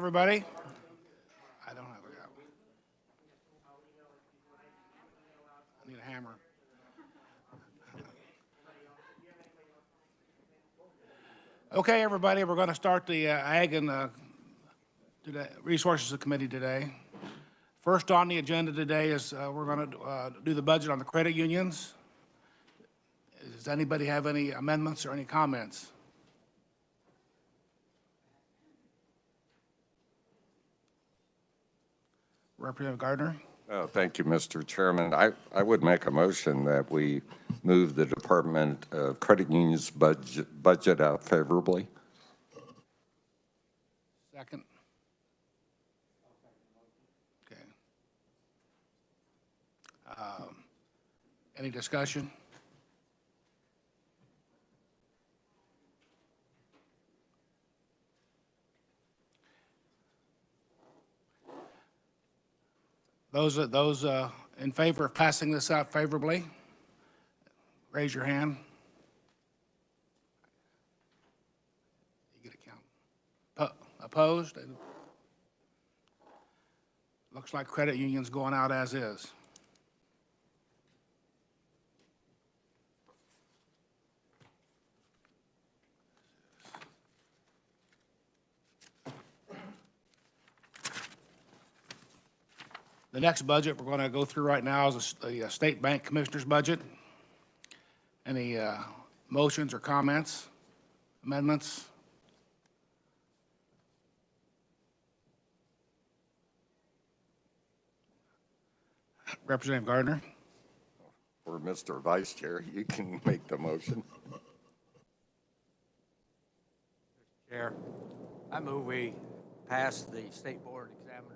Everybody? I don't have a gavel. I need a hammer. Okay, everybody, we're going to start the Ag and Resources Committee today. First on the agenda today is we're going to do the budget on the credit unions. Does anybody have any amendments or any comments? Representative Gardner. Thank you, Mr. Chairman. I would make a motion that we move the Department of Credit Unions budget out favorably. Second. Okay. Any discussion? Those in favor of passing this out favorably, raise your hand. You get a count. Opposed? Looks like credit unions going out as is. The next budget we're going to go through right now is the State Bank Commissioner's budget. Any motions or comments, amendments? Representative Gardner. Or Mr. Vice Chair, you can make the motion. Mr. Chair, I move we pass the State Board Examiners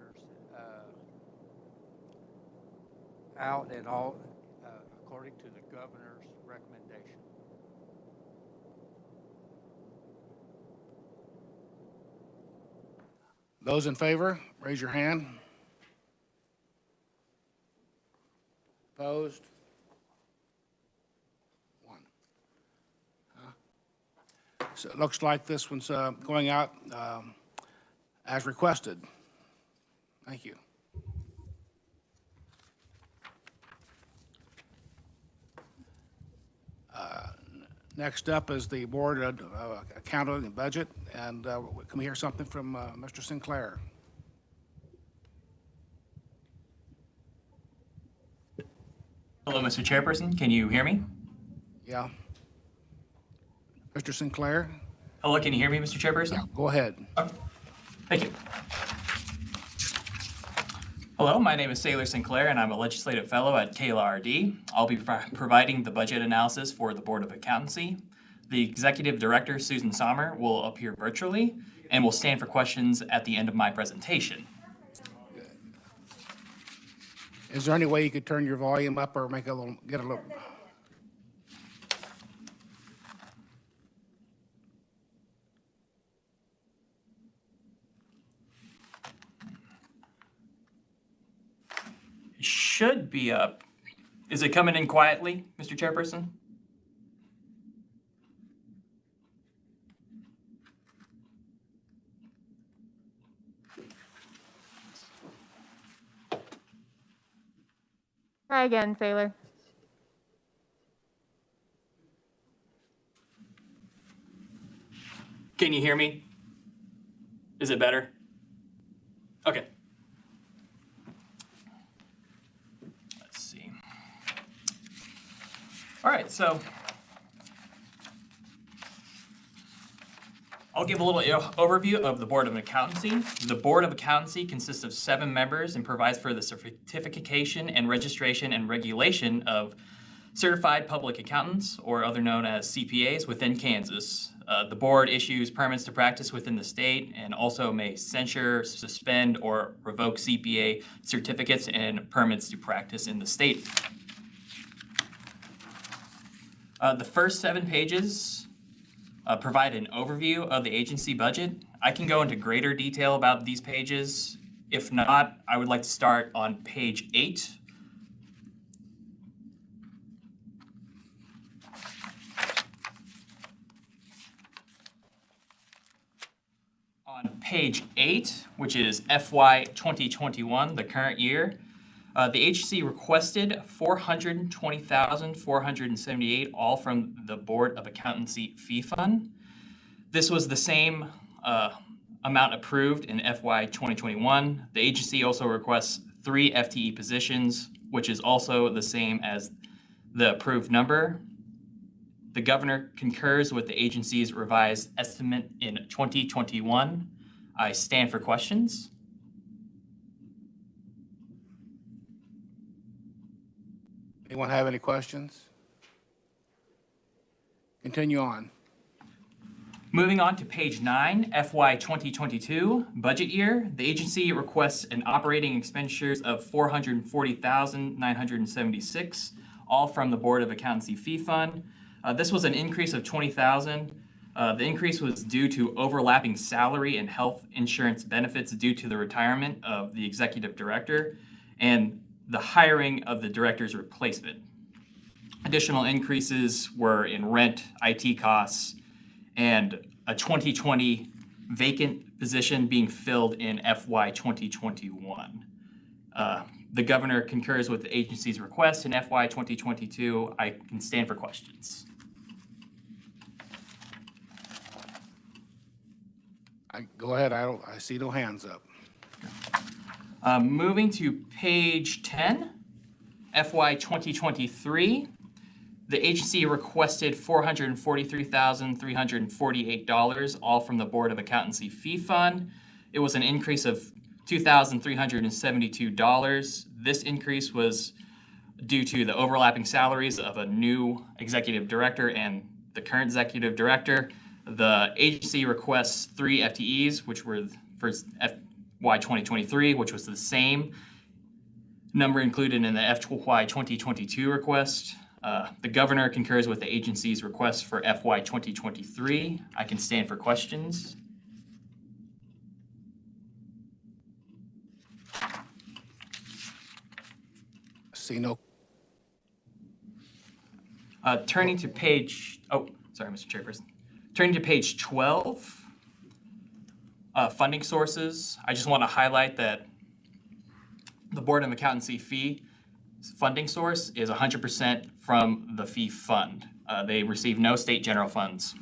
out and all according to the governor's recommendation. Those in favor, raise your hand. Opposed? One. So it looks like this one's going out as requested. Thank you. Next up is the Board of Accounting and Budget, and can we hear something from Mr. Sinclair? Hello, Mr. Chairperson. Can you hear me? Yeah. Mr. Sinclair? Hello, can you hear me, Mr. Chairperson? Yeah, go ahead. Thank you. Hello, my name is Sailor Sinclair, and I'm a legislative fellow at KLRD. I'll be providing the budget analysis for the Board of Accountancy. The executive director, Susan Sommer, will appear virtually and will stand for questions at the end of my presentation. Is there any way you could turn your volume up or make get a little? Should be up. Is it coming in quietly, Mr. Chairperson? Try again, Sailor. Can you hear me? Is it better? Okay. Let's see. All right, so I'll give a little overview of the Board of Accountancy. The Board of Accountancy consists of 7 members and provides for the certification and registration and regulation of certified public accountants, or other known as CPAs, within Kansas. The board issues permits to practice within the state and also may censure, suspend, or revoke CPA certificates and permits to practice in the state. The first 7 pages provide an overview of the agency budget. I can go into greater detail about these pages. If not, I would like to start on page 8. On page 8, which is FY 2021, the current year, the agency requested $420,478, all from the Board of Accountancy fee fund. This was the same amount approved in FY 2021. The agency also requests 3 FTE positions, which is also the same as the approved number. The governor concurs with the agency's revised estimate in 2021. I stand for questions. Anyone have any questions? Continue on. Moving on to page 9, FY 2022 budget year, the agency requests an operating expenditures of $440,976, all from the Board of Accountancy fee fund. This was an increase of $20,000. The increase was due to overlapping salary and health insurance benefits due to the retirement of the executive director and the hiring of the director's replacement. Additional increases were in rent, IT costs, and a 2020 vacant position being filled in FY 2021. The governor concurs with the agency's request in FY 2022. I can stand for questions. Go ahead, I see no hands up. Moving to page 10, FY 2023, the agency requested $443,348, all from the Board of Accountancy fee fund. It was an increase of $2,372. This increase was due to the overlapping salaries of a new executive director and the current executive director. The agency requests 3 FTEs, which were for FY 2023, which was the same number included in the FY 2022 request. The governor concurs with the agency's request for FY 2023. I can stand for questions. See no. Turning to page, sorry, Mr. Chairperson. Turning to page 12, funding sources. I just want to highlight that the Board of Accountancy fee funding source is 100% from the fee fund. They receive no state general funds.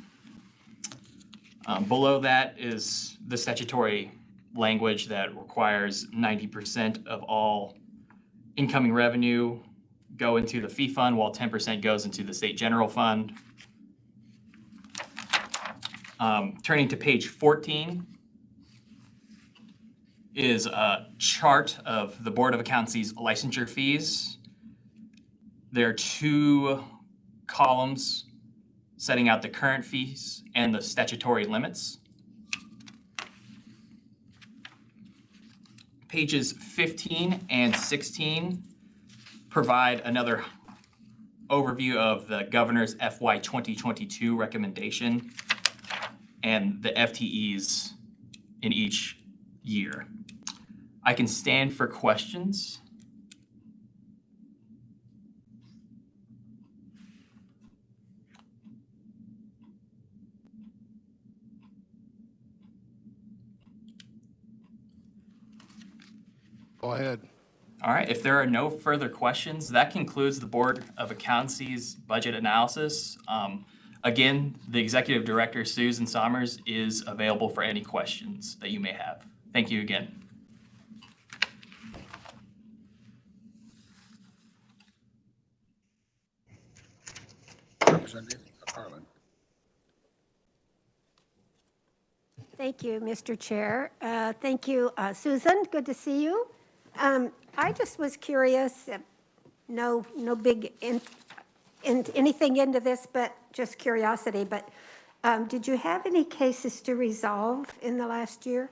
Below that is the statutory language that requires 90% of all incoming revenue go into the fee fund, while 10% goes into the state general fund. Turning to page 14 is a chart of the Board of Accountancy's licensure fees. There are 2 columns setting out the current fees and the statutory limits. Pages 15 and 16 provide another overview of the governor's FY 2022 recommendation and the FTEs in each year. I can stand for questions. Go ahead. All right, if there are no further questions, that concludes the Board of Accountancy's budget analysis. Again, the Executive Director, Susan Sommers, is available for any questions that you may have. Thank you again. Representative Harlan. Thank you, Mr. Chair. Thank you, Susan. Good to see you. I just was curious, no big anything into this, but just curiosity. But did you have any cases to resolve in the last year?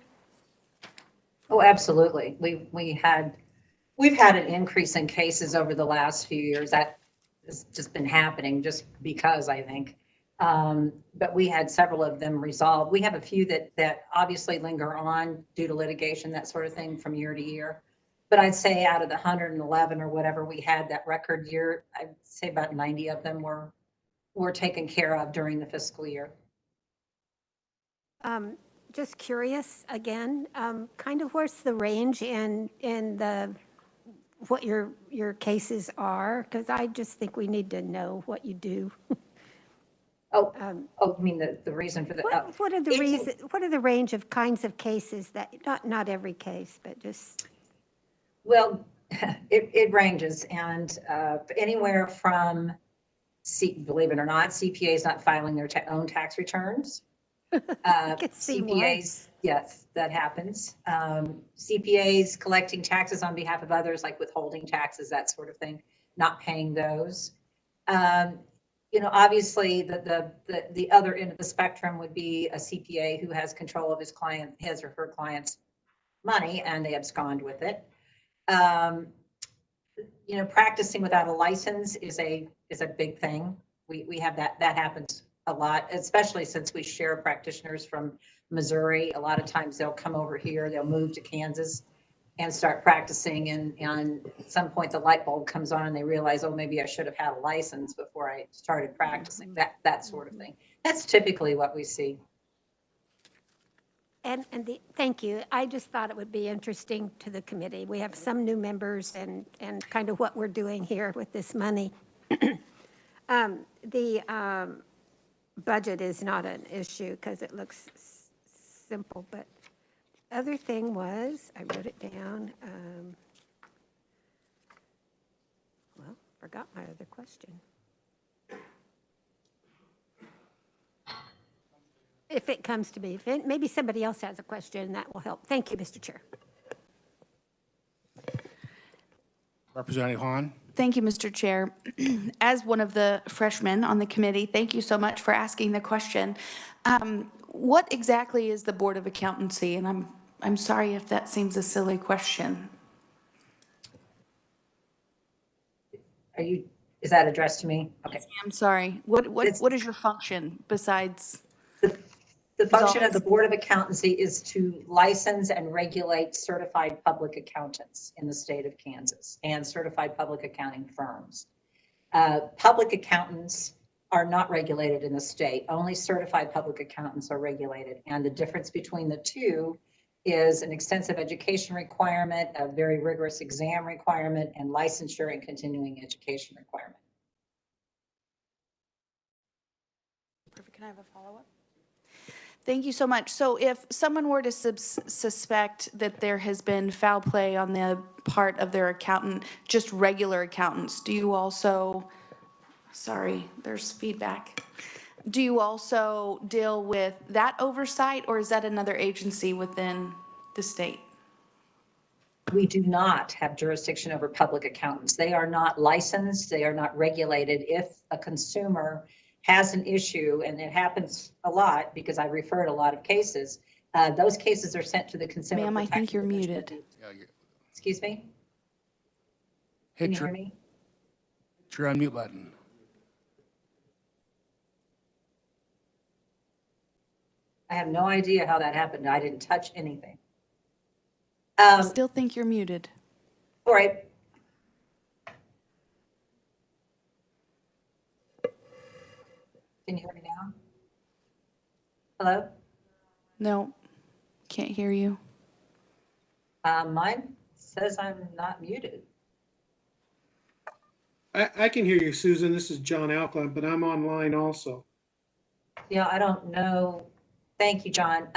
Oh, absolutely. We've had an increase in cases over the last few years. That has just been happening just because, I think. But we had several of them resolved. We have a few that obviously linger on due to litigation, that sort of thing, from year to year. But I'd say out of the 111 or whatever we had that record year, I'd say about 90 of them were taken care of during the fiscal year. just curious again, kind of where's the range in the, what your cases are? Because I just think we need to know what you do. Oh, you mean the reason for the, What are the reason, what are the range of kinds of cases that, not every case, but just, well, it ranges, and anywhere from, believe it or not, CPAs not filing their own tax returns. can see why. CPAs, yes, that happens. CPAs collecting taxes on behalf of others, like withholding taxes, that sort of thing, not paying those. Obviously the other end of the spectrum would be a CPA who has control of his or her client's money, and they abscond with it. Practicing without a license is a big thing. We have that happens a lot, especially since we share practitioners from Missouri. A lot of times they'll come over here, they'll move to Kansas and start practicing, and at some point the light bulb comes on and they realize, oh, maybe I should have had a license before I started practicing, that sort of thing. That's typically what we see. Thank you. I just thought it would be interesting to the committee. We have some new members and kind of what we're doing here with this money. The budget is not an issue because it looks simple, but other thing was, I wrote it down. Well, forgot my other question. If it comes to me, maybe somebody else has a question, that will help. Thank you, Mr. Chair. Representative Hahn? Thank you, Mr. Chair. As one of the freshmen on the committee, thank you so much for asking the question. What exactly is the Board of Accountancy? And I'm sorry if that seems a silly question. Is that addressed to me? Okay. I'm sorry. What is your function besides? The function of the Board of Accountancy is to license and regulate certified public accountants in the state of Kansas and certified public accounting firms. Public accountants are not regulated in the state. Only certified public accountants are regulated. And the difference between the two is an extensive education requirement, a very rigorous exam requirement, and licensure and continuing education requirement. Perfect. Can I have a follow-up? Thank you so much. So if someone were to suspect that there has been foul play on the part of their accountant, just regular accountants, do you also, sorry, there's feedback. Do you also deal with that oversight, or is that another agency within the state? We do not have jurisdiction over public accountants. They are not licensed. They are not regulated. If a consumer has an issue, and it happens a lot because I referred a lot of cases, those cases are sent to the Consumer Ma'am, I Protection think you're Division. muted. Excuse me? Can you hear me? Hit your unmute button. I have no idea how that happened. I didn't touch anything. I still think you're muted. All right. Can you hear me now? Hello? No, can't hear you. Mine says I'm not muted. I can hear you, Susan. This is John Alcott, but I'm online also. Yeah, I don't know. Thank you, John.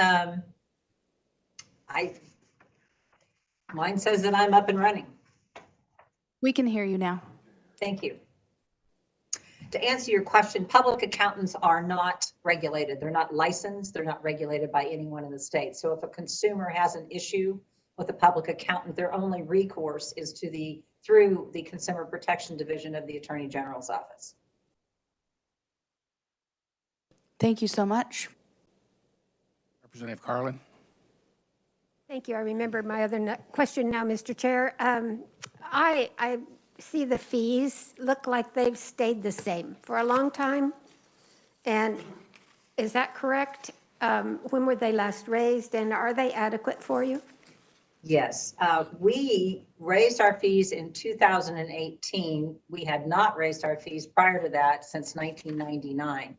Mine says that I'm up and running. We can hear you now. Thank you. To answer your question, public accountants are not regulated. They're not licensed. They're not regulated by anyone in the state. So if a consumer has an issue with a public accountant, their only recourse is through the Consumer Protection Division of the Attorney General's office. Thank you so much. Representative Carlin? Thank you. I remember my other question now, Mr. Chair. I see the fees look like they've stayed the same for a long time. And is that correct? When were they last raised, and are they adequate for you? Yes, we raised our fees in 2018. We had not raised our fees prior to that since 1999.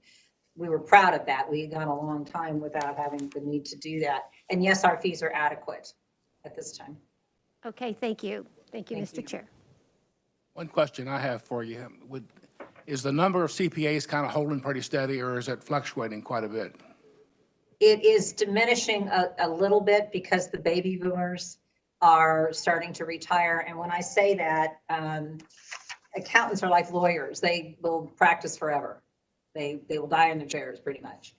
we were proud of that. We had gone a long time without having the need to do that. And yes, our fees are adequate at this time. Okay, thank you. Thank you, Thank Mr. you. Chair. One question I have for you, is the number of CPAs kind of holding pretty steady, or is it fluctuating quite a bit? It is diminishing a little bit because the baby boomers are starting to retire. And when I say that, accountants are like lawyers. They will practice forever. They will die in their chairs pretty much.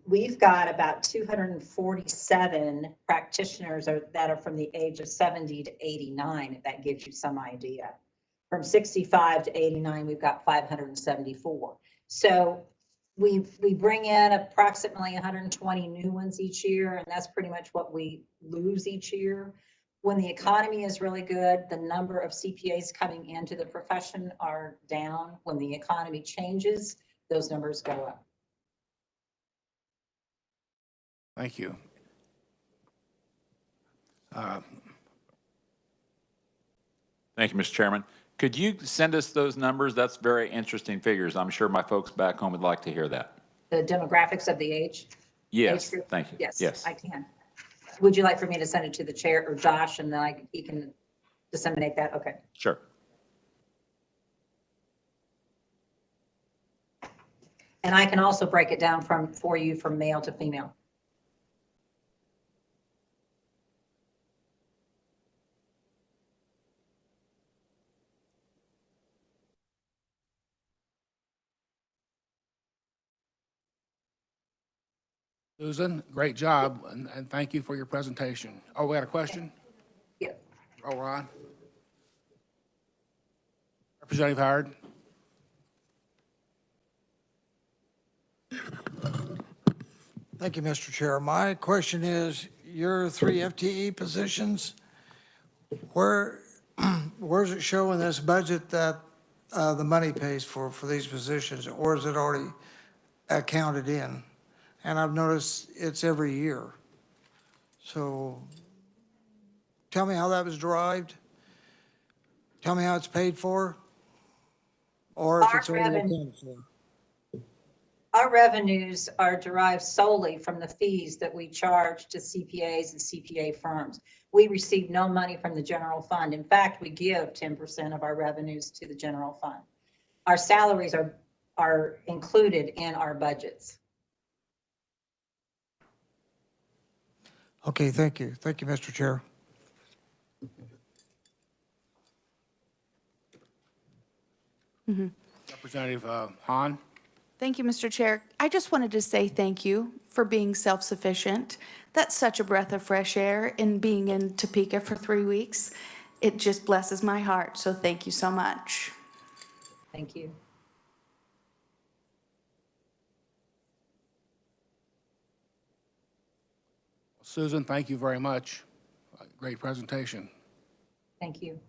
We've got about 247 practitioners that are from the age of 70 to 89, if that gives you some idea. From 65 to 89, we've got 574. So we bring in approximately 120 new ones each year, and that's pretty much what we lose each year. When the economy is really good, the number of CPAs coming into the profession are down. When the economy changes, those numbers go up. Thank you. Thank you, Mr. Chairman. Could you send us those numbers? That's very interesting figures. I'm sure my folks back home would like to hear that. The demographics of the age? Yes, Age group? thank you. Yes, I can. Would you like for me to send it to the chair or Josh, and then he can disseminate that? Okay. Sure. And I can also break it down for you from male to female. Susan, great job, and thank you for your presentation. Oh, we got a question? Yeah. Oh, we're on. Representative Howard? Thank you, Mr. Chair. My question is, your 3 FTE positions, where's it show in this budget that the money pays for these positions, or is it already accounted in? And I've noticed it's every year. So tell me how that was derived. Tell me how it's paid for, or if it's already accounted for. Our revenues are derived solely from the fees that we charge to CPAs and CPA firms. We receive no money from the general fund. In fact, we give 10% of our revenues to the general fund. Our salaries are included in our budgets. Okay, thank you. Thank you, Mr. Chair. Representative Hahn? Thank you, Mr. Chair. I just wanted to say thank you for being self-sufficient. That's such a breath of fresh air in being in Topeka for 3 weeks. It just blesses my heart, so thank you so much. Thank you. Susan, thank you very much. Great presentation. Thank you.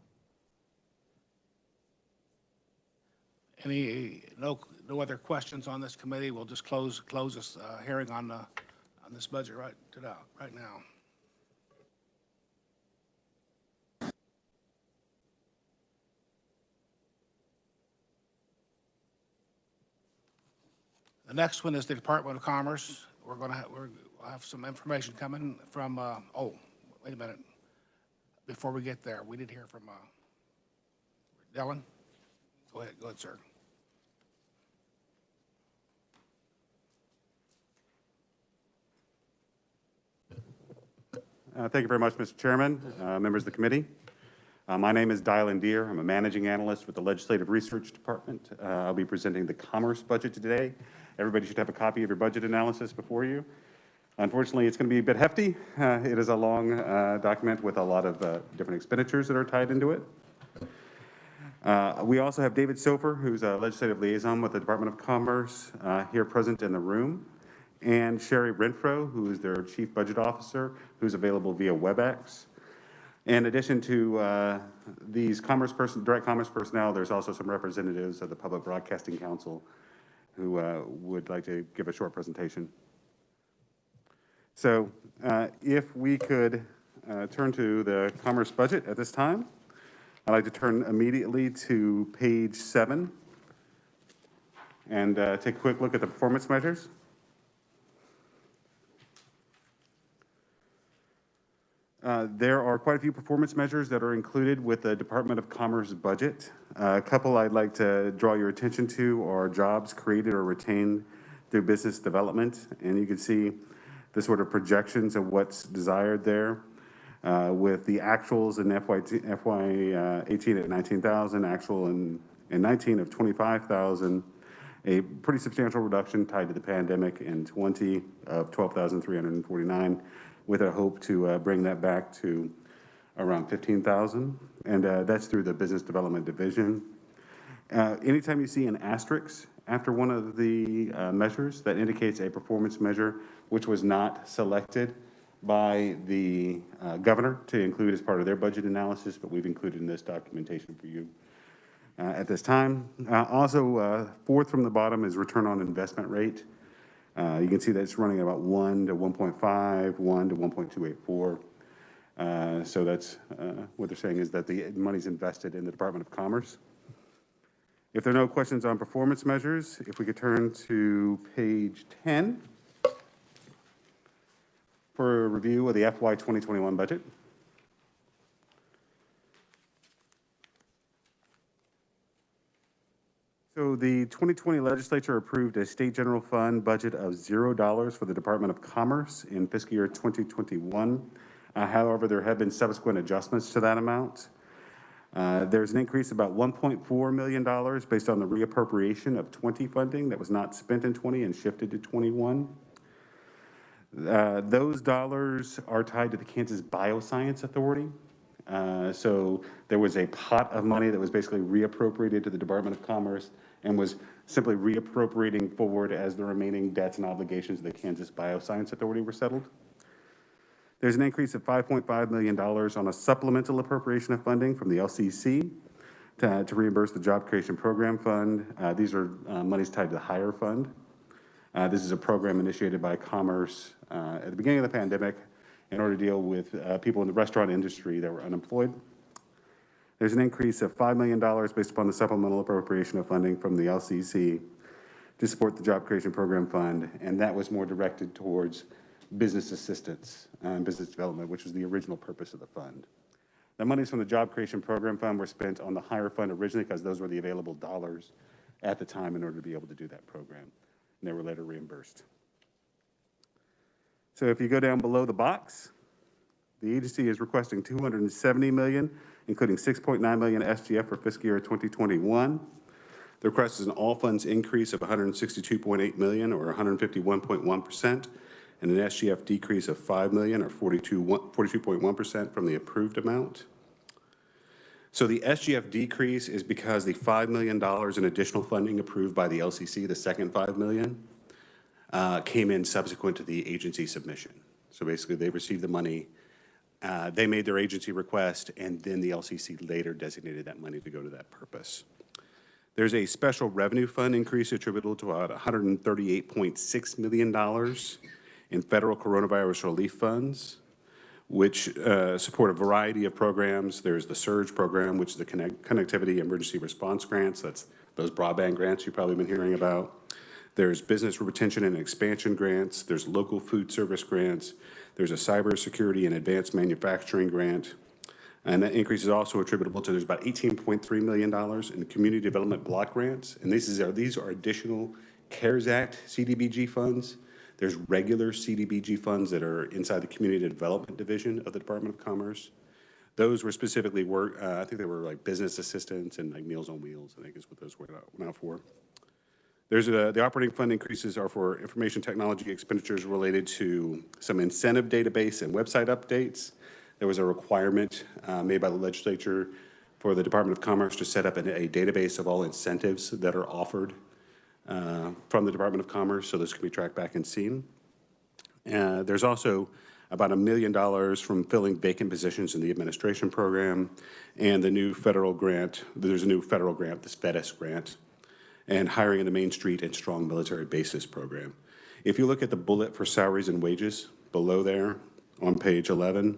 No other questions on this committee? We'll just close this hearing on this budget right now. The next one is the Department of Commerce. We'll have some information coming from, oh, wait a minute. Before we get there, we did hear from Dylan. Go ahead, sir. Thank you very much, Mr. Chairman, members of the committee. My name is Dylan Deere. I'm a managing analyst with the Legislative Research Department. I'll be presenting the Commerce budget today. Everybody should have a copy of your budget analysis before you. Unfortunately, it's going to be a bit hefty. It is a long document with a lot of different expenditures that are tied into it. We also have David Sofer, who's a legislative liaison with the Department of Commerce, here present in the room, and Sherry Renfro, who is their chief budget officer, who's available via WebEx. In addition to these direct commerce personnel, there's also some representatives of the Public Broadcasting Council who would like to give a short presentation. So if we could turn to the commerce budget at this time, I'd like to turn immediately to page 7. and take a quick look at the performance measures. There are quite a few performance measures that are included with the Department of Commerce budget. A couple I'd like to draw your attention to are jobs created or retained through business development. And you can see the sort of projections of what's desired there. With the actuals in FY 18 at 19,000, actual in 19 of 25,000, a pretty substantial reduction tied to the pandemic in 20 of 12,349, with a hope to bring that back to around 15,000, and that's through the business development division. Anytime you see an asterisk after one of the measures, that indicates a performance measure which was not selected by the governor to include as part of their budget analysis, but we've included in this documentation for you at this time. Also, fourth from the bottom is return on investment rate. You can see that it's running about 1 to 1.5, 1 to 1.284. So that's what they're saying is that the money's invested in the Department of Commerce. If there are no questions on performance measures, if we could turn to page 10 for a review of the FY 2021 budget. So the 2020 legislature approved a state general fund budget of $0 for the Department of Commerce in fiscal year 2021. However, there have been subsequent adjustments to that amount. There's an increase of about $1.4 million based on the reappropriation of 20 funding that was not spent in 20 and shifted to 21. Those dollars are tied to the Kansas Bioscience Authority. So there was a pot of money that was basically reappropriated to the Department of Commerce and was simply reappropriating forward as the remaining debts and obligations of the Kansas Bioscience Authority were settled. There's an increase of $5.5 million on a supplemental appropriation of funding from the LCC to reimburse the Job Creation Program Fund. These are monies tied to the Hire Fund. This is a program initiated by Commerce at the beginning of the pandemic in order to deal with people in the restaurant industry that were unemployed. There's an increase of $5 million based upon the supplemental appropriation of funding from the LCC to support the Job Creation Program Fund, and that was more directed towards business assistance and business development, which was the original purpose of the fund. The monies from the Job Creation Program Fund were spent on the Hire Fund originally because those were the available dollars at the time in order to be able to do that program, and they were later reimbursed. So if you go down below the box, the agency is requesting $270 million, including $6.9 million SGF for fiscal year 2021. The request is an all funds increase of $162.8 million or 151.1%, and an SGF decrease of $5 million or 42.1% from the approved amount. So the SGF decrease is because the $5 million in additional funding approved by the LCC, the second $5 million, came in subsequent to the agency submission. So basically they received the money, they made their agency request, and then the LCC later designated that money to go to that purpose. There's a special revenue fund increase attributable to about $138.6 million in federal coronavirus relief funds, which support a variety of programs. There's the SURGE program, which is the Connectivity Emergency Response Grants. That's those broadband grants you've probably been hearing about. There's business retention and expansion grants. There's local food service grants. There's a cybersecurity and advanced manufacturing grant. And that increase is also attributable to, there's about $18.3 million in community development block grants. And these are additional CARES Act CDBG funds. There's regular CDBG funds that are inside the Community Development Division of the Department of Commerce. Those were specifically I think they were like business assistance and like Meals on Wheels, I think is what those went out for. There's the operating fund increases are for information technology expenditures related to some incentive database and website updates. There was a requirement made by the legislature for the Department of Commerce to set up a database of all incentives that are offered from the Department of Commerce, so this can be tracked back and seen. There's also about $1 million from filling vacant positions in the administration program, and the new federal grant, there's a new federal grant, this FEDIS grant, and hiring in the Main Street and Strong Military Bases program. If you look at the bullet for salaries and wages below there on page 11,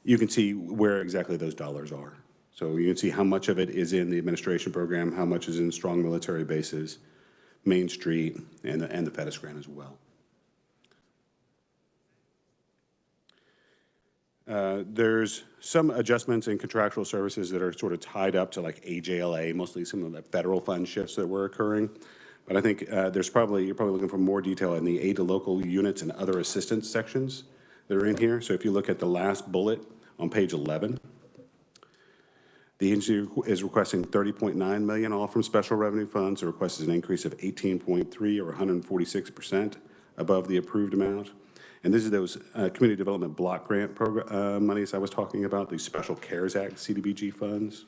you can see where exactly those dollars are. So you can see how much of it is in the administration program, how much is in Strong Military Bases. Main Street, and the FEDIS grant as well. There's some adjustments in contractual services that are sort of tied up to like AJLA, mostly some of the federal fund shifts that were occurring. But I think you're probably looking for more detail in the aid to local units and other assistance sections that are in here. So if you look at the last bullet on page 11, the agency is requesting $30.9 million, all from special revenue funds. The request is an increase of 18.3 or 146% above the approved amount. And this is those community development block grant program monies I was talking about, these special CARES Act CDBG funds.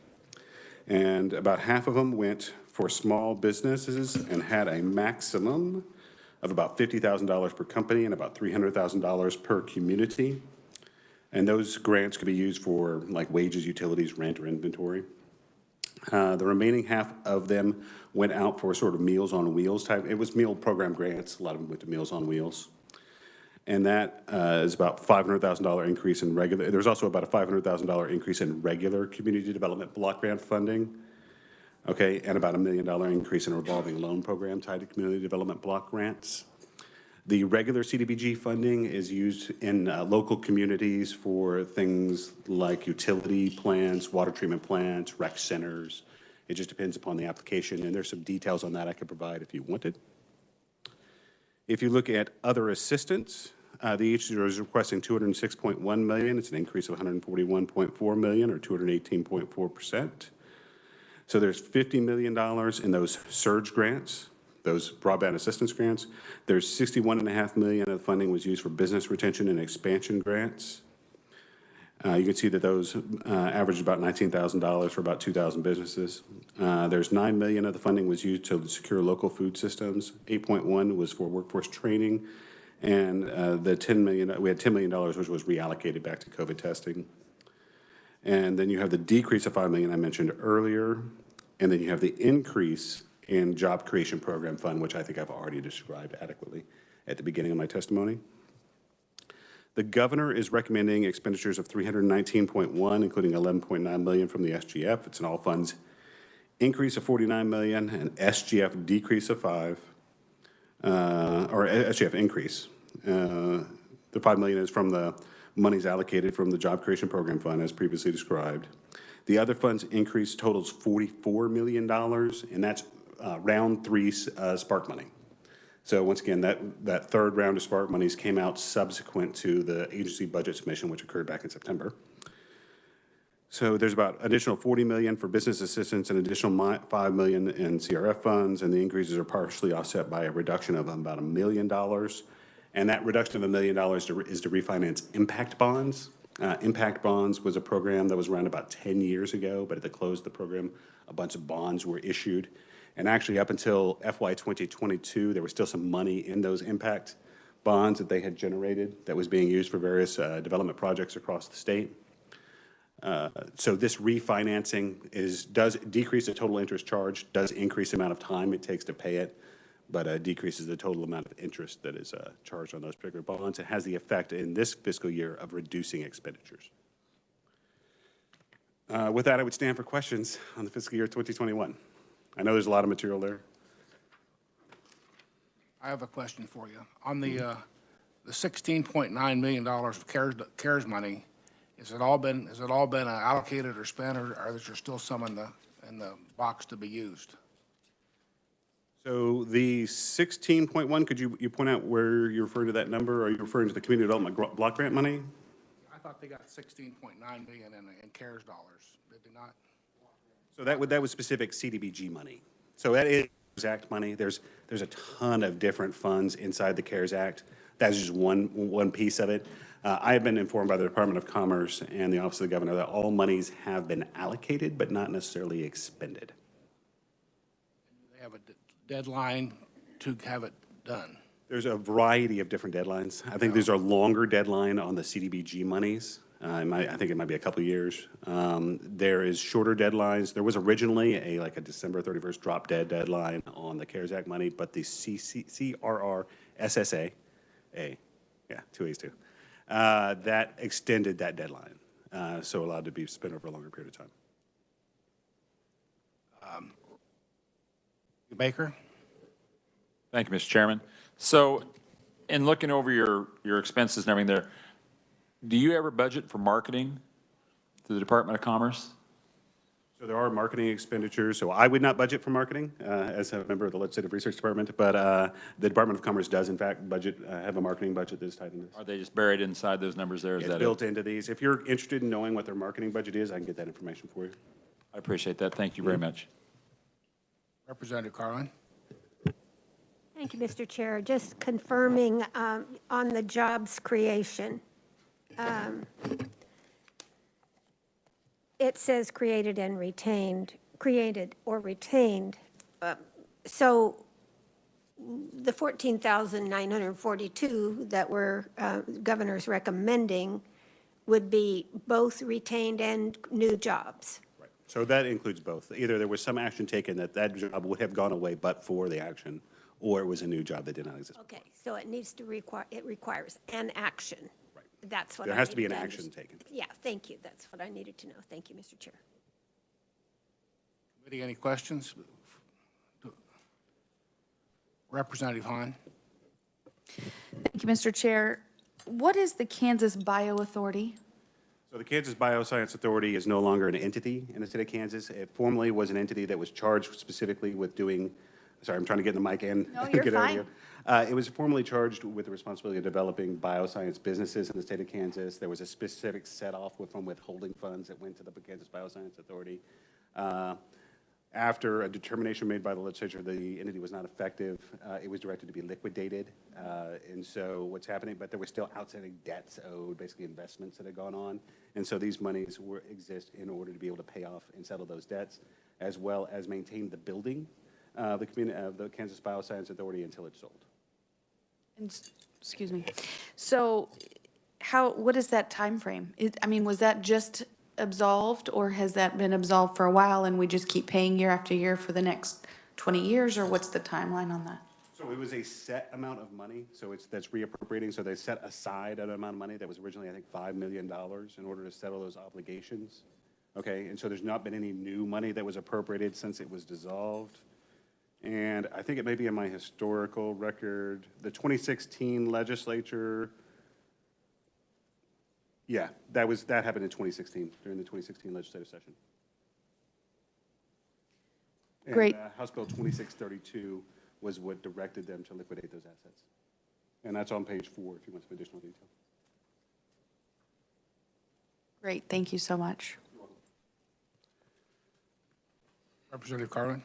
And about half of them went for small businesses and had a maximum of about $50,000 per company and about $300,000 per community. And those grants could be used for like wages, utilities, rent, or inventory. The remaining half of them went out for sort of Meals on Wheels type. It was meal program grants. A lot of them went to Meals on Wheels. And that is about $500,000 increase in regular. There's also about a $500,000 increase in regular community development block grant funding. Okay, and about $1 million increase in a revolving loan program tied to community development block grants. The regular CDBG funding is used in local communities for things like utility plants, water treatment plants, rec centers. It just depends upon the application, and there's some details on that I could provide if you wanted. If you look at other assistance, the agency is requesting $206.1 million. It's an increase of $141.4 million, or 218.4%. So there's $50 million in those surge grants, those broadband assistance grants. There's $61.5 million of funding was used for business retention and expansion grants. You can see that those averaged about $19,000 for about 2,000 businesses. There's $9 million of the funding was used to secure local food systems. 8.1 was for workforce training, and the $10 million, we had $10 million which was reallocated back to COVID testing. And then you have the decrease of $5 million I mentioned earlier, and then you have the increase in Job Creation Program Fund, which I think I've already described adequately at the beginning of my testimony. The governor is recommending expenditures of $319.1, including $11.9 million from the SGF. It's an all funds increase of $49 million, and SGF decrease of 5, or SGF increase. The $5 million is from the monies allocated from the Job Creation Program Fund, as previously described. The other funds increase totals $44 million, and that's round 3 Spark money. So once again, that third round of Spark monies came out subsequent to the agency budget submission, which occurred back in September. So there's about additional $40 million for business assistance and additional $5 million in CRF funds, and the increases are partially offset by a reduction of about $1 million. And that reduction of $1 million is to refinance impact bonds. Impact bonds was a program that was around about 10 years ago, but at the close of the program, a bunch of bonds were issued. And actually, up until FY 2022, there was still some money in those impact bonds that they had generated that was being used for various development projects across the state. So this refinancing does decrease the total interest charge, does increase the amount of time it takes to pay it, but decreases the total amount of interest that is charged on those particular bonds. It has the effect in this fiscal year of reducing expenditures. With that, I would stand for questions on the fiscal year 2021. I know there's a lot of material there. I have a question for you. On the $16.9 million of CARES money, has it all been allocated or spent, or are there still some in the box to be used? So the 16.1, could you point out where you're referring to that number? Are you referring to the community development block grant money? I thought they got $16.9 million in CARES dollars. Did they not? So that was specific CDBG money. So that is CARES Act money. There's a ton of different funds inside the CARES Act. That's just one piece of it. I have been informed by the Department of Commerce and the Office of the Governor that all monies have been allocated, but not necessarily expended. They have a deadline to have it done. There's a variety of different deadlines. I think there's a longer deadline on the CDBG monies. I think it might be a couple of years. There is shorter deadlines. There was originally a December 31st drop dead deadline on the CARES Act money, but the CRR SSA, yeah, 2 A's too, that extended that deadline, so allowed to be spent over a longer period of time. Baker? Thank you, Mr. Chairman. So in looking over your expenses and everything there, do you ever budget for marketing to the Department of Commerce? So there are marketing expenditures, so I would not budget for marketing as a member of the Legislative Research Department, but the Department of Commerce does in fact have a marketing budget that's tied in this. Are they just buried inside those numbers there? Is It's that built it? into these. If you're interested in knowing what their marketing budget is, I can get that information for you. I appreciate that. Thank you very much. Representative Carlin? Thank you, Mr. Chair. Just confirming on the jobs creation. It says created and retained, created or retained. So the 14,942 that were governor's recommending would be both retained and new jobs. Right. So that includes both. Either there was some action taken that job would have gone away but for the action, or it was a new job that did not exist. Okay, so it needs to requires an action. Right. That's what There I has to be needed an understand. action taken. Yeah, thank you. That's what I needed to know. Thank you, Mr. Chair. Committee, any questions? Representative Hahn? Thank you, Mr. Chair. What is the Kansas Bio Authority? So the Kansas Bioscience Authority is no longer an entity in the state of Kansas. It formerly was an entity that was charged specifically with doing, sorry, I'm trying to get in the mic in. No, you're Get over fine. here. It was formerly charged with the responsibility of developing bioscience businesses in the state of Kansas. There was a specific set-off from withholding funds that went to the Kansas Bioscience Authority. After a determination made by the legislature, the entity was not effective. It was directed to be liquidated. And so what's happening, but there were still outstanding debts owed, basically investments that had gone on. And so these monies exist in order to be able to pay off and settle those debts, as well as maintain the building of the Kansas Bioscience Authority until it's sold. Excuse me. So what is that timeframe? I mean, was that just absolved, or has that been absolved for a while and we just keep paying year after year for the next 20 years, or what's the timeline on that? So it was a set amount of money, so that's reappropriating. So they set aside an amount of money that was originally, I think, $5 million in order to settle those obligations. Okay, and so there's not been any new money that was appropriated since it was dissolved. And I think it may be in my historical record, the 2016 legislature, yeah, that happened in 2016, during the 2016 legislative session. And, Great. House Bill 2632 was what directed them to liquidate those assets. And that's on page 4 if you want some additional detail. Great, thank you so much. Representative Carlin?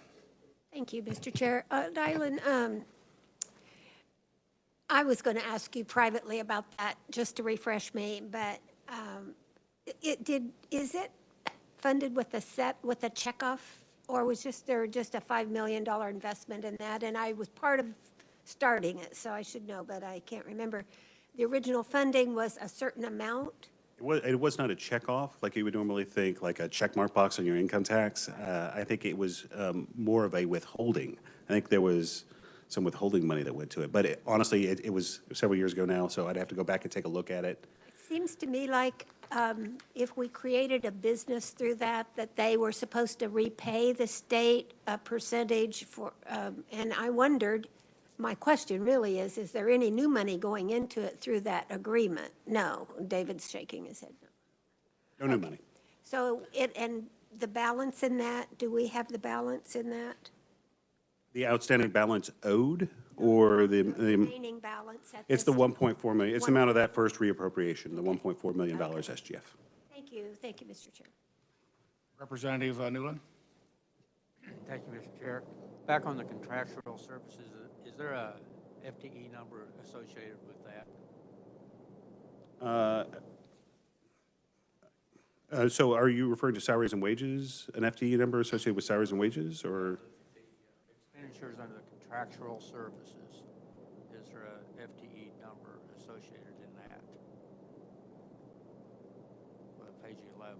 Thank you, Mr. Chair. Dylan, I was going to ask you privately about that, just to refresh me, but is it funded with a checkoff, or was there just a $5 million investment in that? And I was part of starting it, so I should know, but I can't remember. The original funding was a certain amount? It was not a checkoff like you would normally think, like a checkmark box on your income tax. I think it was more of a withholding. I think there was some withholding money that went to it. But honestly, it was several years ago now, so I'd have to go back and take a look at it. It seems to me like if we created a business through that they were supposed to repay the state a percentage for, and I wondered, my question really is there any new money going into it through that agreement? No. David's shaking his head no. No new money. So and the balance in that, do we have the balance in that? The outstanding balance owed, or the Remaining balance at it's this? the 1.4 million. It's the amount of that first reappropriation, the $1.4 million SGF. Thank you, Mr. Chair. Representative Newland? Thank you, Mr. Chair. Back on the contractual services, is there a FTE number associated with that? So are you referring to salaries and wages, an FTE number associated with salaries and wages, or? Expenditures under the contractual services, is there a FTE number associated in that? Page 11,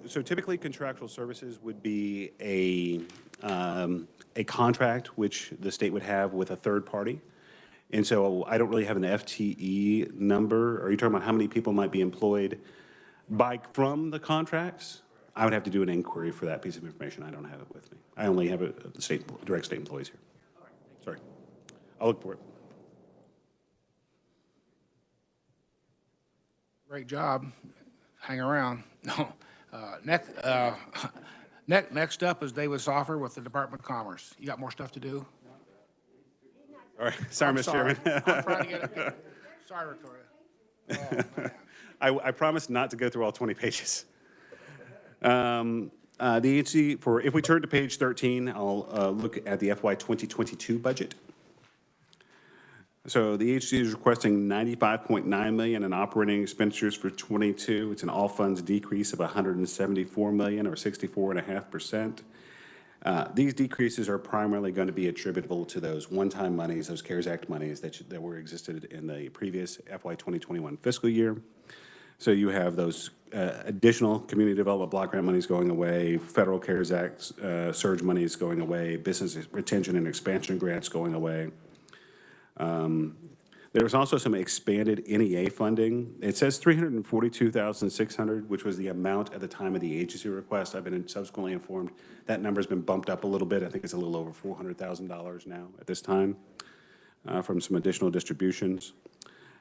So typically contractual services would be a contract which the state would have with a third party. And so I don't really have an FTE number. Are you talking about how many people might be employed from the contracts? I would have to do an inquiry for that piece of information. I don't have it with me. I only have the direct state employees here. Sorry. I'll look for it. Great job. Hang around. No. Next up is David Soffer with the Department of Commerce. You got more stuff to do? All right. Sorry, Mr. Chairman. I'm trying to get it. Sorry, Victoria. Oh, man. I promise not to go through all 20 pages. The agency, if we turn to page 13, I'll look at the FY 2022 budget. So the agency is requesting $95.9 million in operating expenditures for 22. It's an all funds decrease of $174 million, or 64.5%. These decreases are primarily going to be attributable to those one-time monies, those CARES Act monies that were existed in the previous FY 2021 fiscal year. So you have those additional community development block grant monies going away, federal CARES Act surge monies going away, business retention and expansion grants going away. There was also some expanded NEA funding. It says $342,600, which was the amount at the time of the agency request. I've been subsequently informed that number's been bumped up a little bit. I think it's a little over $400,000 now at this time from some additional distributions.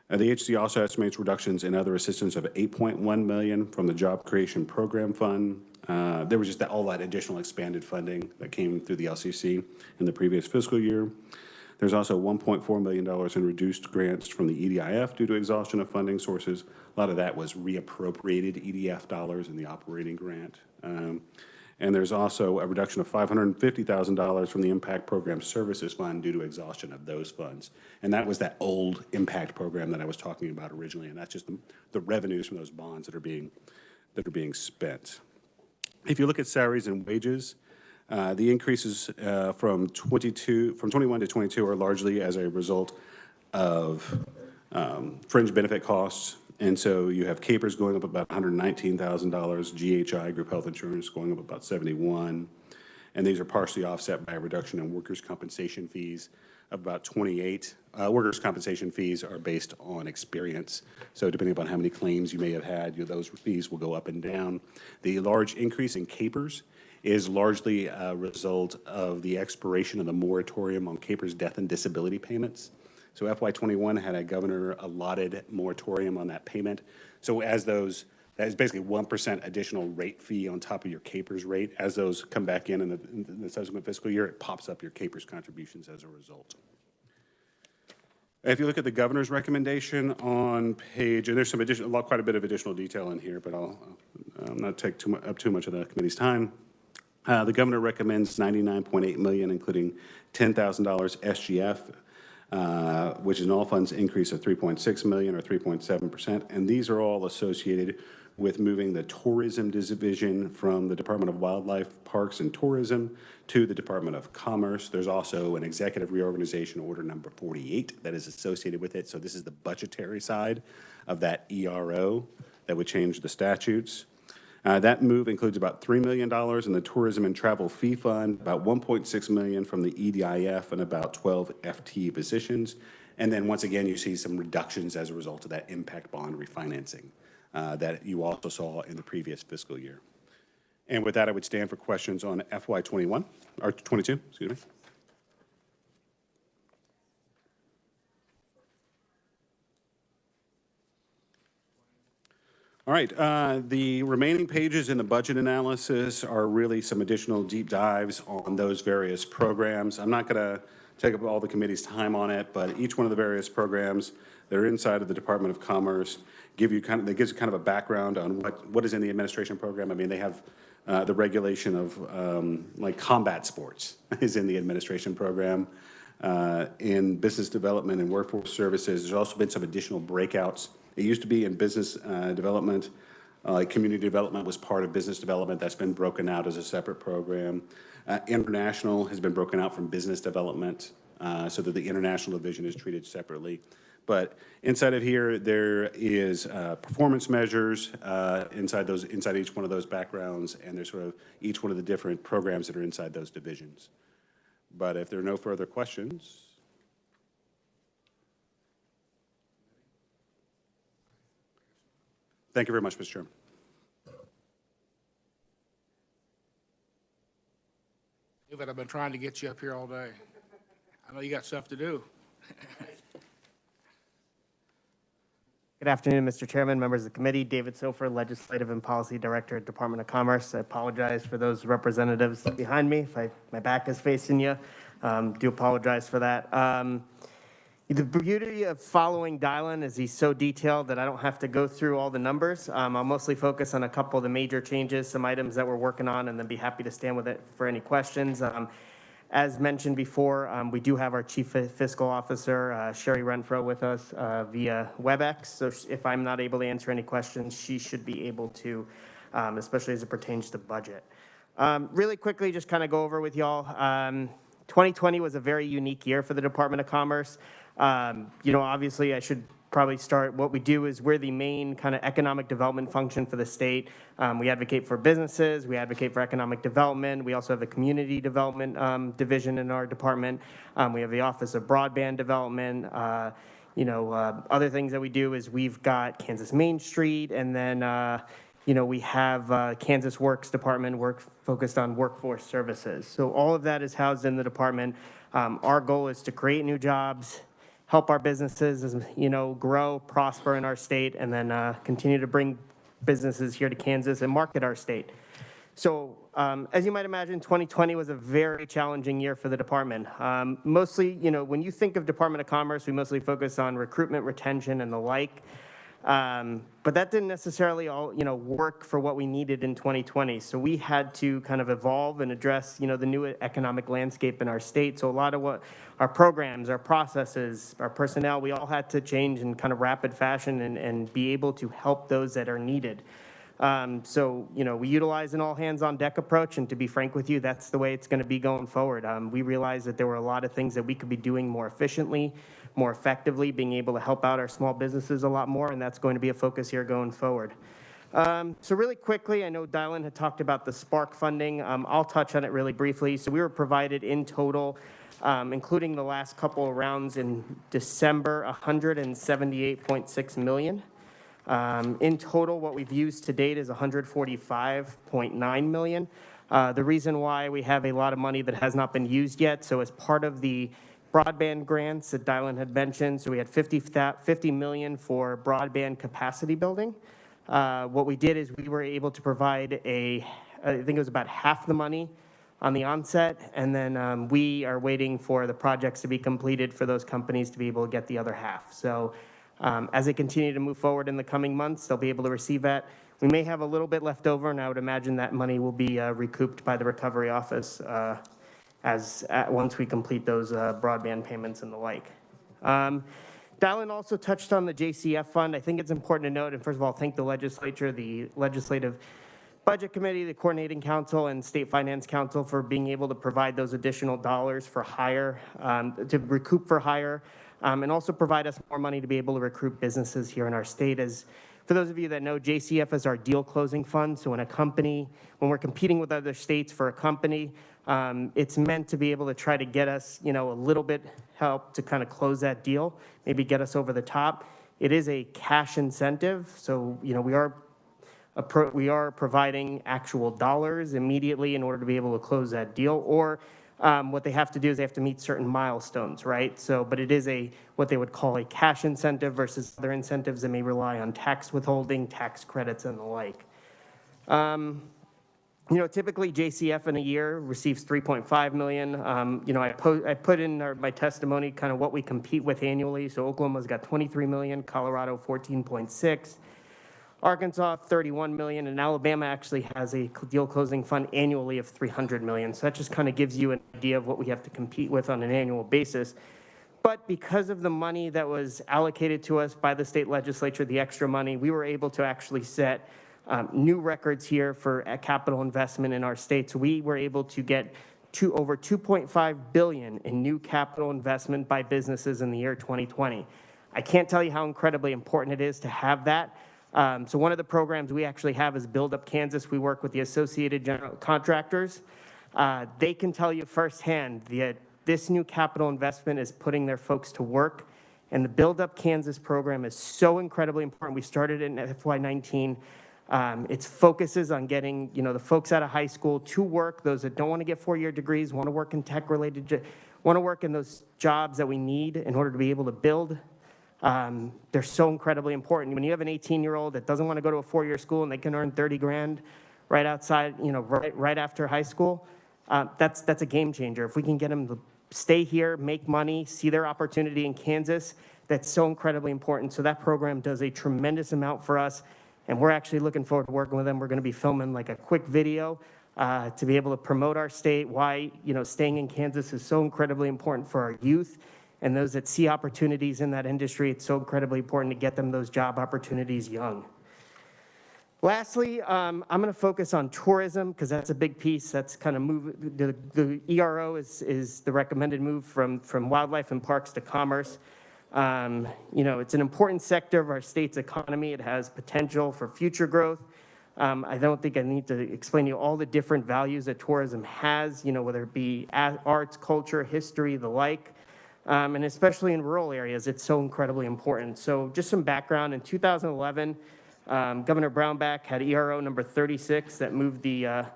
The agency also estimates reductions in other assistance of $8.1 million from the Job Creation Program Fund. There was just all that additional expanded funding that came through the LCC in the previous fiscal year. There's also $1.4 million in reduced grants from the EDIF due to exhaustion of funding sources. A lot of that was reappropriated EDF dollars in the operating grant. And there's also a reduction of $550,000 from the Impact Program Services Fund due to exhaustion of those funds. And that was that old impact program that I was talking about originally, and that's just the revenues from those bonds that are being spent. If you look at salaries and wages, the increases from 21 to 22 are largely as a result of fringe benefit costs. And so you have CAPERS going up about $119,000, GHI, group health insurance, going up about $71,000. And these are partially offset by a reduction in workers' compensation fees of about $28,000. Workers' compensation fees are based on experience. So depending upon how many claims you may have had, those fees will go up and down. The large increase in CAPERS is largely a result of the expiration of the moratorium on CAPERS death and disability payments. So FY21 had a governor allotted moratorium on that payment. So that is basically 1% additional rate fee on top of your CAPERS rate. As those come back in the subsequent fiscal year, it pops up your CAPERS contributions as a result. If you look at the governor's recommendation on page, and there's some quite a bit of additional detail in here, but I'll not take up too much of the committee's time. The governor recommends $99.8 million, including $10,000 SGF, which is an all funds increase of $3.6 million, or 3.7%. And these are all associated with moving the tourism division from the Department of Wildlife, Parks, and Tourism to the Department of Commerce. There's also an executive reorganization order number 48 that is associated with it. So this is the budgetary side of that ERO that would change the statutes. That move includes about $3 million in the Tourism and Travel Fee Fund, about $1.6 million from the EDIF, and about 12 FT positions. And then once again, you see some reductions as a result of that impact bond refinancing that you also saw in the previous fiscal year. And with that, I would stand for questions on FY21, or 22, excuse me. All right, the remaining pages in the budget analysis are really some additional deep dives on those various programs. I'm not going to take up all the committee's time on it, but each one of the various programs that are inside of the Department of Commerce gives you kind of a background on what is in the administration program. I mean, they have the regulation of like combat sports is in the administration program. In business development and workforce services, there's also been some additional breakouts. It used to be in business development, community development was part of business development. That's been broken out as a separate program. International has been broken out from business development so that the international division is treated separately. But inside of here, there is performance measures inside each one of those backgrounds, and there's sort of each one of the different programs that are inside those divisions. But if there are no further questions. Thank you very much, Mr. Chairman. I've been trying to get you up here all day. I know you got stuff to do. Good afternoon, Mr. Chairman, members of the committee. David Sofer, Legislative and Policy Director at Department of Commerce. I apologize for those representatives behind me. If my back is facing you, do apologize for that. The beauty of following Dylan is he's so detailed that I don't have to go through all the numbers. I'll mostly focus on a couple of the major changes, some items that we're working on, and then be happy to stand with it for any questions. As mentioned before, we do have our Chief Fiscal Officer, Sherry Renfro, with us via WebEx. So if I'm not able to answer any questions, she should be able to, especially as it pertains to budget. Really quickly, just kind of go over with y'all. 2020 was a very unique year for the Department of Commerce. Obviously, I should probably start. What we do is we're the main kind of economic development function for the state. We advocate for businesses. We advocate for economic development. We also have a community development division in our department. We have the Office of Broadband Development. Other things that we do is we've got Kansas Main Street, and then we have Kansas Works Department, focused on workforce services. So all of that is housed in the department. Our goal is to create new jobs, help our businesses, grow, prosper in our state, and then continue to bring businesses here to Kansas and market our state. So as you might imagine, 2020 was a very challenging year for the department. Mostly, when you think of Department of Commerce, we mostly focus on recruitment, retention, and the like. But that didn't necessarily all, work for what we needed in 2020. So we had to kind of evolve and address, the new economic landscape in our state. So a lot of what our programs, our processes, our personnel, we all had to change in kind of rapid fashion and be able to help those that are needed. We utilize an all hands on deck approach. And to be frank with you, that's the way it's going to be going forward. We realized that there were a lot of things that we could be doing more efficiently, more effectively, being able to help out our small businesses a lot more, and that's going to be a focus here going forward. So really quickly, I know Dylan had talked about the Spark funding. I'll touch on it really briefly. So we were provided in total, including the last couple of rounds in December, $178.6 million. In total, what we've used to date is $145.9 million. The reason why we have a lot of money that has not been used yet, so as part of the broadband grants that Dylan had mentioned, so we had $50 million for broadband capacity building. What we did is we were able to provide I think it was about half the money on the onset, and then we are waiting for the projects to be completed for those companies to be able to get the other half. So as they continue to move forward in the coming months, they'll be able to receive that. We may have a little bit left over, and I would imagine that money will be recouped by the Recovery Office once we complete those broadband payments and the like. Dylan also touched on the Jcf Fund. I think it's important to note, and first of all, thank the Legislature, the Legislative Budget Committee, the Coordinating Council, and State Finance Council for being able to provide those additional dollars for hire, to recoup for hire, and also provide us more money to be able to recruit businesses here in our state. As for those of you that know, JCF is our deal closing fund. So when we're competing with other states for a company, it's meant to be able to try to get us, a little bit help to kind of close that deal, maybe get us over the top. It is a cash incentive. So, we are providing actual dollars immediately in order to be able to close that deal, or what they have to do is they have to meet certain milestones, right? So, but it is what they would call a cash incentive versus other incentives that may rely on tax withholding, tax credits, and the like. Typically JCF in a year receives $3.5 million. I put in my testimony kind of what we compete with annually. So Oklahoma's got $23 million, Colorado 14.6. Arkansas, $31 million, and Alabama actually has a deal closing fund annually of $300 million. So that just kind of gives you an idea of what we have to compete with on an annual basis. But because of the money that was allocated to us by the state legislature, the extra money, we were able to actually set new records here for capital investment in our state. So we were able to get over $2.5 billion in new capital investment by businesses in the year 2020. I can't tell you how incredibly important it is to have that. So one of the programs we actually have is Build Up Kansas. We work with the Associated General Contractors. They can tell you firsthand that this new capital investment is putting their folks to work. And the Build Up Kansas program is so incredibly important. We started it in FY19. It focuses on getting, the folks out of high school to work, those that don't want to get four-year degrees, want to work in tech-related, want to work in those jobs that we need in order to be able to build. They're so incredibly important. When you have an 18-year-old that doesn't want to go to a four-year school and they can earn 30 grand right outside, right after high school, that's a game changer. If we can get them to stay here, make money, see their opportunity in Kansas, that's so incredibly important. So that program does a tremendous amount for us, and we're actually looking forward to working with them. We're going to be filming like a quick video to be able to promote our state, why staying in Kansas is so incredibly important for our youth and those that see opportunities in that industry. It's so incredibly important to get them those job opportunities young. Lastly, I'm going to focus on tourism because that's a big piece. That's kind of the ERO is the recommended move from wildlife and parks to commerce. It's an important sector of our state's economy. It has potential for future growth. I don't think I need to explain to you all the different values that tourism has, whether it be arts, culture, history, the like. And especially in rural areas, it's so incredibly important. So just some background, in 2011, Governor Brownback had ERO number 36 that moved the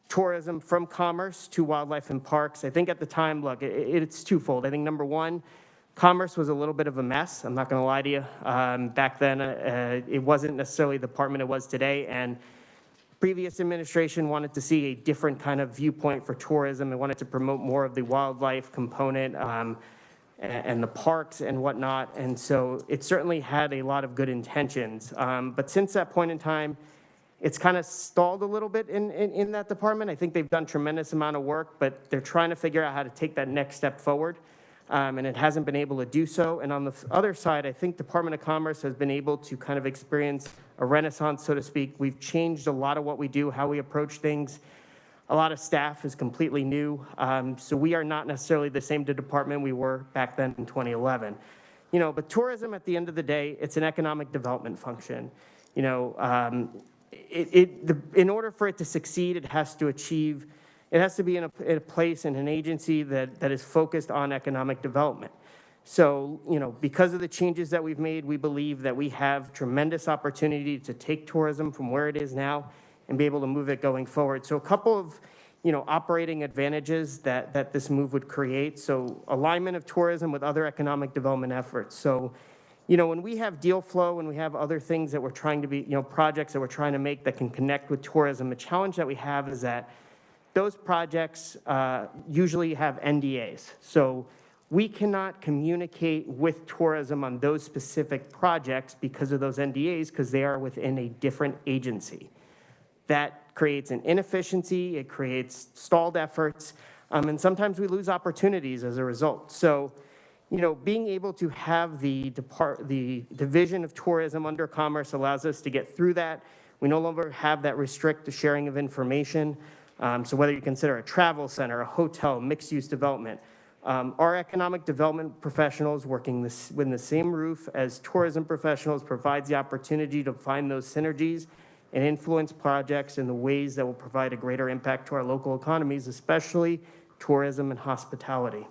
tourism from commerce to wildlife and parks. I think at the time, look, it's twofold. I think number one, commerce was a little bit of a mess. I'm not going to lie to you. Back then, it wasn't necessarily the department it was today, and previous administration wanted to see a different kind of viewpoint for tourism. They wanted to promote more of the wildlife component and the parks and whatnot. And so it certainly had a lot of good intentions. But since that point in time, it's kind of stalled a little bit in that department. I think they've done tremendous amount of work, but they're trying to figure out how to take that next step forward. And it hasn't been able to do so. And on the other side, I think Department of Commerce has been able to kind of experience a renaissance, so to speak. We've changed a lot of what we do, how we approach things. A lot of staff is completely new. So we are not necessarily the same department we were back then in 2011. But tourism at the end of the day, it's an economic development function. In order for it to succeed, it has to be in a place in an agency that is focused on economic development. So, because of the changes that we've made, we believe that we have tremendous opportunity to take tourism from where it is now and be able to move it going forward. So a couple of, operating advantages that this move would create. So alignment of tourism with other economic development efforts. So, when we have deal flow and we have other things that we're trying to be, projects that we're trying to make that can connect with tourism, the challenge that we have is that those projects usually have NDAs. So we cannot communicate with tourism on those specific projects because of those NDAs, because they are within a different agency. That creates an inefficiency, it creates stalled efforts, and sometimes we lose opportunities as a result. So, being able to have the Division of Tourism under Commerce allows us to get through that. We no longer have that restrict the sharing of information. So whether you consider a travel center, a hotel, mixed-use development, our economic development professionals working within the same roof as tourism professionals provides the opportunity to find those synergies and influence projects in the ways that will provide a greater impact to our local economies, especially tourism and hospitality.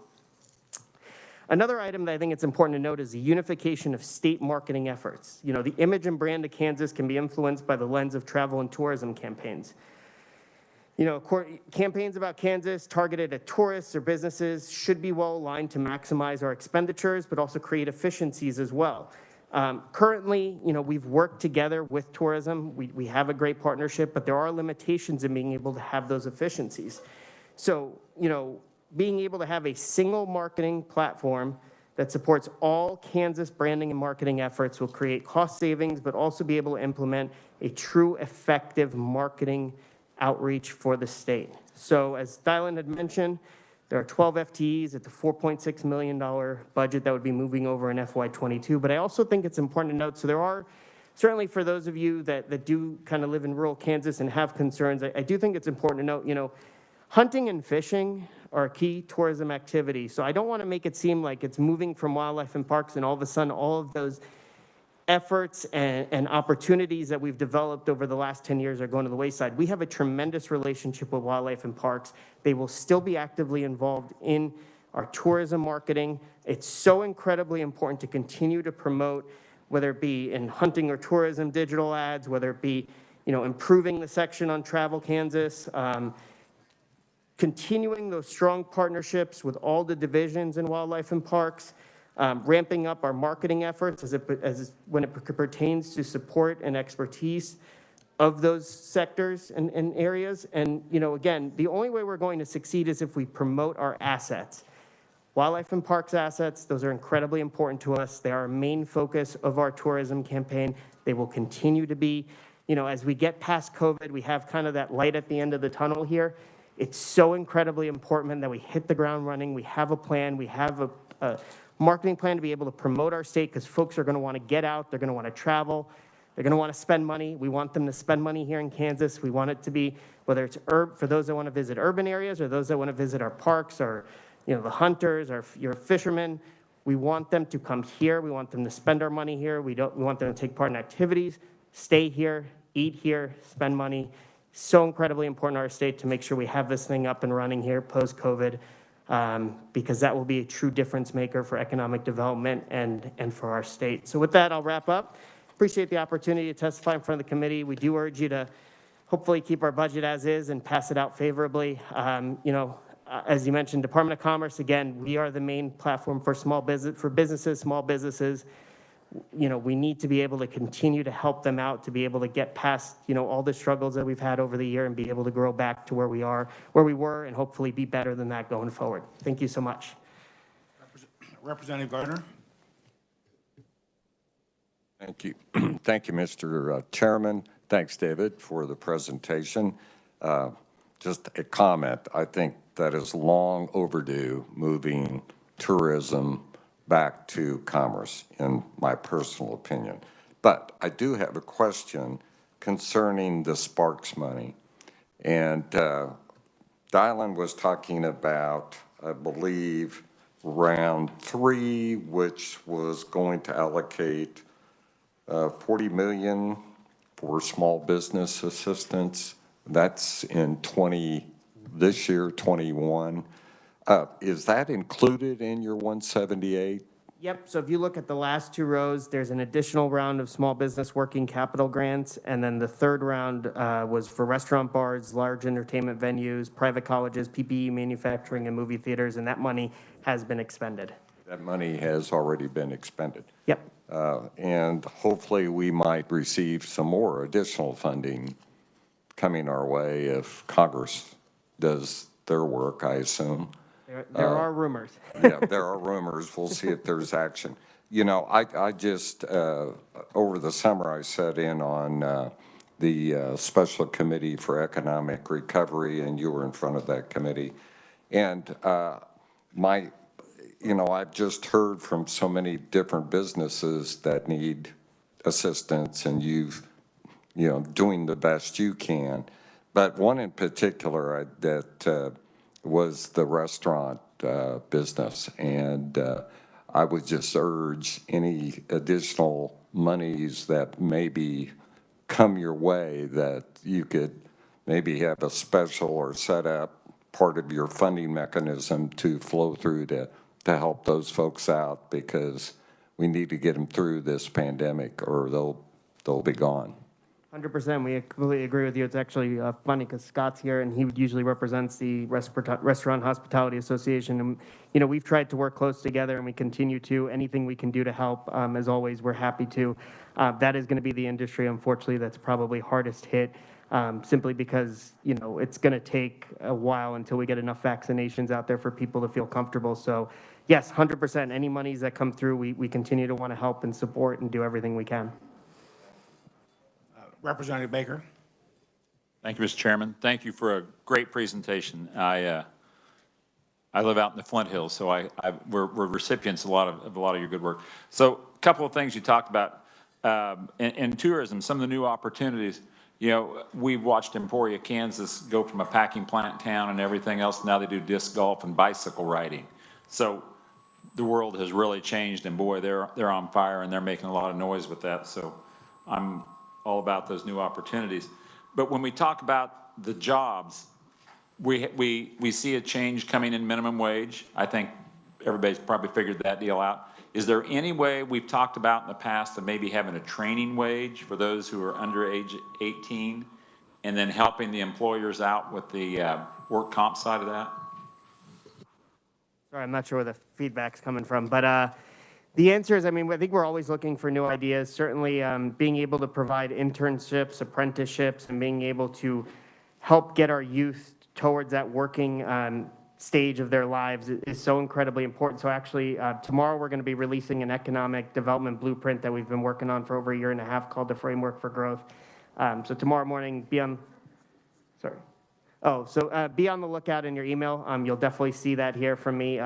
Another item that I think it's important to note is the unification of state marketing efforts. The image and brand of Kansas can be influenced by the lens of travel and tourism campaigns. Campaigns about Kansas targeted at tourists or businesses should be well aligned to maximize our expenditures, but also create efficiencies as well. Currently, we've worked together with tourism. We have a great partnership, but there are limitations in being able to have those efficiencies. So, being able to have a single marketing platform that supports all Kansas branding and marketing efforts will create cost savings, but also be able to implement a true effective marketing outreach for the state. So as Dylan had mentioned, there are 12 FTEs at the $4.6 million budget that would be moving over in FY22. But I also think it's important to note, so there are, certainly for those of you that do kind of live in rural Kansas and have concerns, I do think it's important to note, hunting and fishing are a key tourism activity. So I don't want to make it seem like it's moving from wildlife and parks and all of a sudden all of those efforts and opportunities that we've developed over the last 10 years are going to the wayside. We have a tremendous relationship with wildlife and parks. They will still be actively involved in our tourism marketing. It's so incredibly important to continue to promote whether it be in hunting or tourism digital ads, whether it be, improving the section on Travel Kansas, continuing those strong partnerships with all the divisions in wildlife and parks, ramping up our marketing efforts when it pertains to support and expertise of those sectors and areas. And, again, the only way we're going to succeed is if we promote our assets. Wildlife and parks assets, those are incredibly important to us. They are a main focus of our tourism campaign. They will continue to be. As we get past COVID, we have kind of that light at the end of the tunnel here. It's so incredibly important that we hit the ground running. We have a plan. We have a marketing plan to be able to promote our state, because folks are going to want to get out. They're going to want to travel. They're going to want to spend money. We want them to spend money here in Kansas. We want it to be, whether it's for those that want to visit urban areas or those that want to visit our parks, or the hunters or your fishermen. We want them to come here. We want them to spend our money here. We want them to take part in activities, stay here, eat here, spend money. So incredibly important to our state to make sure we have this thing up and running here post-COVID, because that will be a true difference maker for economic development and for our state. So with that, I'll wrap up. Appreciate the opportunity to testify in front of the committee. We do urge you to hopefully keep our budget as is and pass it out favorably. As you mentioned, Department of Commerce, again, we are the main platform for small businesses. We need to be able to continue to help them out, to be able to get past, all the struggles that we've had over the year and be able to grow back to where we were, and hopefully be better than that going forward. Thank you so much. Representative Gardner. Thank you. Thank you, Mr. Chairman. Thanks, David, for the presentation. Just a comment. I think that is long overdue, moving tourism back to commerce, in my personal opinion. But I do have a question concerning the Sparks money. And Dylan was talking about, I believe, round 3, which was going to allocate $40 million for small business assistance. That's in this year, 21. Is that included in your 178? Yep, so if you look at the last 2 rows, there's an additional round of small business working capital grants, and then the third round was for restaurant, bars, large entertainment venues, private colleges, PPE manufacturing, and movie theaters, and that money has been expended. That money has already been expended. Yep. And hopefully we might receive some more additional funding coming our way if Congress does their work, I assume. There are rumors. Yeah, there are rumors. We'll see if there's action. I just, over the summer, I sat in on the Special Committee for Economic Recovery, and you were in front of that committee. And I've just heard from so many different businesses that need assistance, and doing the best you can. But one in particular that was the restaurant business, and I would just urge any additional monies that maybe come your way, that you could maybe have a special or set up part of your funding mechanism to flow through to help those folks out, because we need to get them through this pandemic or they'll be gone. 100%. We completely agree with you. It's actually funny because Scott's here, and he usually represents the Restaurant Hospitality Association. And, we've tried to work close together, and we continue to. Anything we can do to help, as always, we're happy to. That is going to be the industry, unfortunately, that's probably hardest hit, simply because, it's going to take a while until we get enough vaccinations out there for people to feel comfortable. So, yes, 100%. Any monies that come through, we continue to want to help and support and do everything we can. Representative Baker. Thank you, Mr. Chairman. Thank you for a great presentation. I live out in the Flint Hills, so we're recipients of a lot of your good work. So a couple of things you talked about in tourism, some of the new opportunities. We've watched Emporia, Kansas go from a packing plant town and everything else. Now they do disc golf and bicycle riding. So the world has really changed, and boy, they're on fire, and they're making a lot of noise with that. So I'm all about those new opportunities. But when we talk about the jobs, we see a change coming in minimum wage. I think everybody's probably figured that deal out. is there any way we've talked about in the past of maybe having a training wage for those who are under age 18 and then helping the employers out with the work comp side of that? Sorry, I'm not sure where the feedback's coming from, but the answer is, I mean, I think we're always looking for new ideas. Certainly, being able to provide internships, apprenticeships, and being able to help get our youth towards that working stage of their lives is so incredibly important. So actually, tomorrow we're going to be releasing an economic development blueprint that we've been working on for over a year and a half called the Framework for Growth. So tomorrow morning, be on the lookout in your email. You'll definitely see that here from me.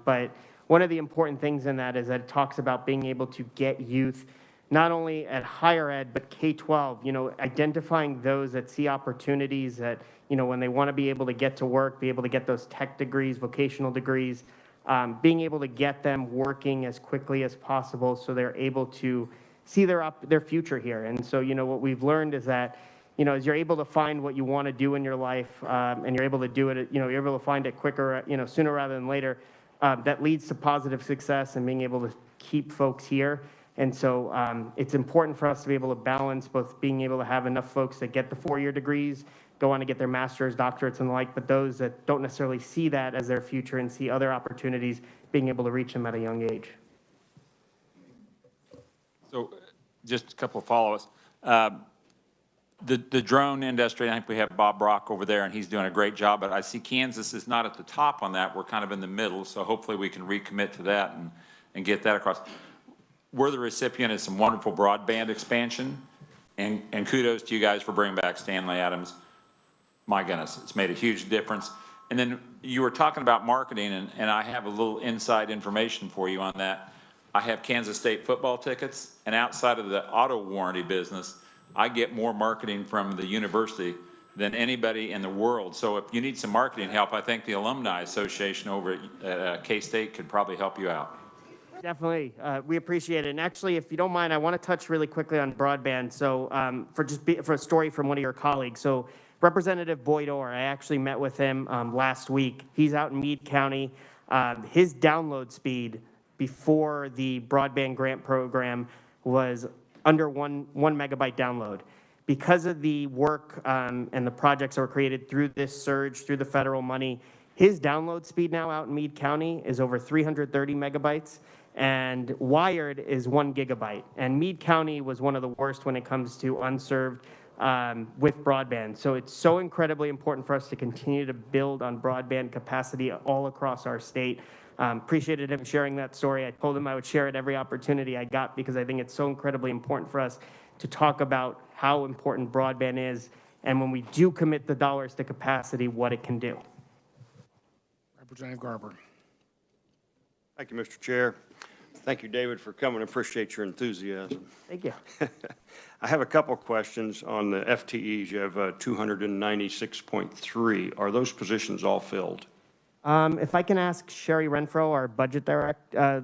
But one of the important things in that is that it talks about being able to get youth, not only at higher ed, but K-12, you know, identifying those that see opportunities that, you know, when they want to be able to get to work, be able to get those tech degrees, vocational degrees, being able to get them working as quickly as possible so they're able to see their future here. And so, you know, what we've learned is that, you know, as you're able to find what you want to do in your life, and you're able to do it, you know, you're able to find it quicker, you know, sooner rather than later, that leads to positive success and being able to keep folks here. And so it's important for us to be able to balance both being able to have enough folks that get the 4-year degrees, go on to get their master's, doctorates, and the like, but those that don't necessarily see that as their future and see other opportunities, being able to reach them at a young age. So just a couple of follow-ups. The drone industry, I think we have Bob Brock over there, and he's doing a great job, but I see Kansas is not at the top on that. We're kind of in the middle, so hopefully we can recommit to that and get that across. We're the recipient of some wonderful broadband expansion, and kudos to you guys for bringing back Stanley Adams. My goodness, it's made a huge difference. And then you were talking about marketing, and I have a little inside information for you on that. I have Kansas State football tickets, and outside of the auto warranty business, I get more marketing from the university than anybody in the world. So if you need some marketing help, I think the Alumni Association over at K-State could probably help you out. Definitely. We appreciate it. And actually, if you don't mind, I want to touch really quickly on broadband. So for a story from one of your colleagues. So Representative Boyd Orr, I actually met with him last week. He's out in Meade County. His download speed before the broadband grant program was under one megabyte download. Because of the work and the projects that were created through this surge, through the federal money, his download speed now out in Meade County is over 330 megabytes, and wired is 1 gigabyte. And Meade County was one of the worst when it comes to unserved with broadband. So it's so incredibly important for us to continue to build on broadband capacity all across our state. Appreciated him sharing that story. I told him I would share it every opportunity I got because I think it's so incredibly important for us to talk about how important broadband is, and when we do commit the dollars to capacity, what it can do. Representative Garber. Thank you, Mr. Chair. Thank you, David, for coming. I appreciate your enthusiasm. Thank you. I have a couple questions on the FTEs. You have 296.3. Are those positions all filled? If I can ask Sherry Renfro, our budget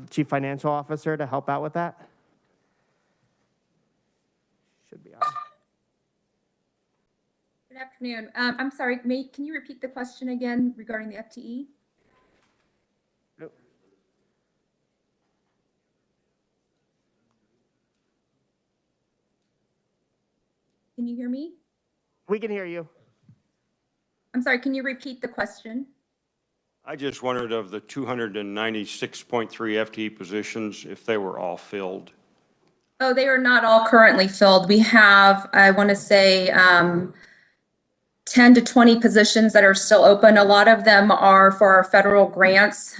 chief financial officer, to help out with that. Should be on. Good afternoon. I'm sorry, can you repeat the question again regarding the FTE? Nope. Can you hear me? We can hear you. I'm sorry, can you repeat the question? I just wondered of the 296.3 FTE positions, if they were all filled. Oh, they are not all currently filled. We have, I want to say, 10 to 20 positions that are still open. A lot of them are for our federal grants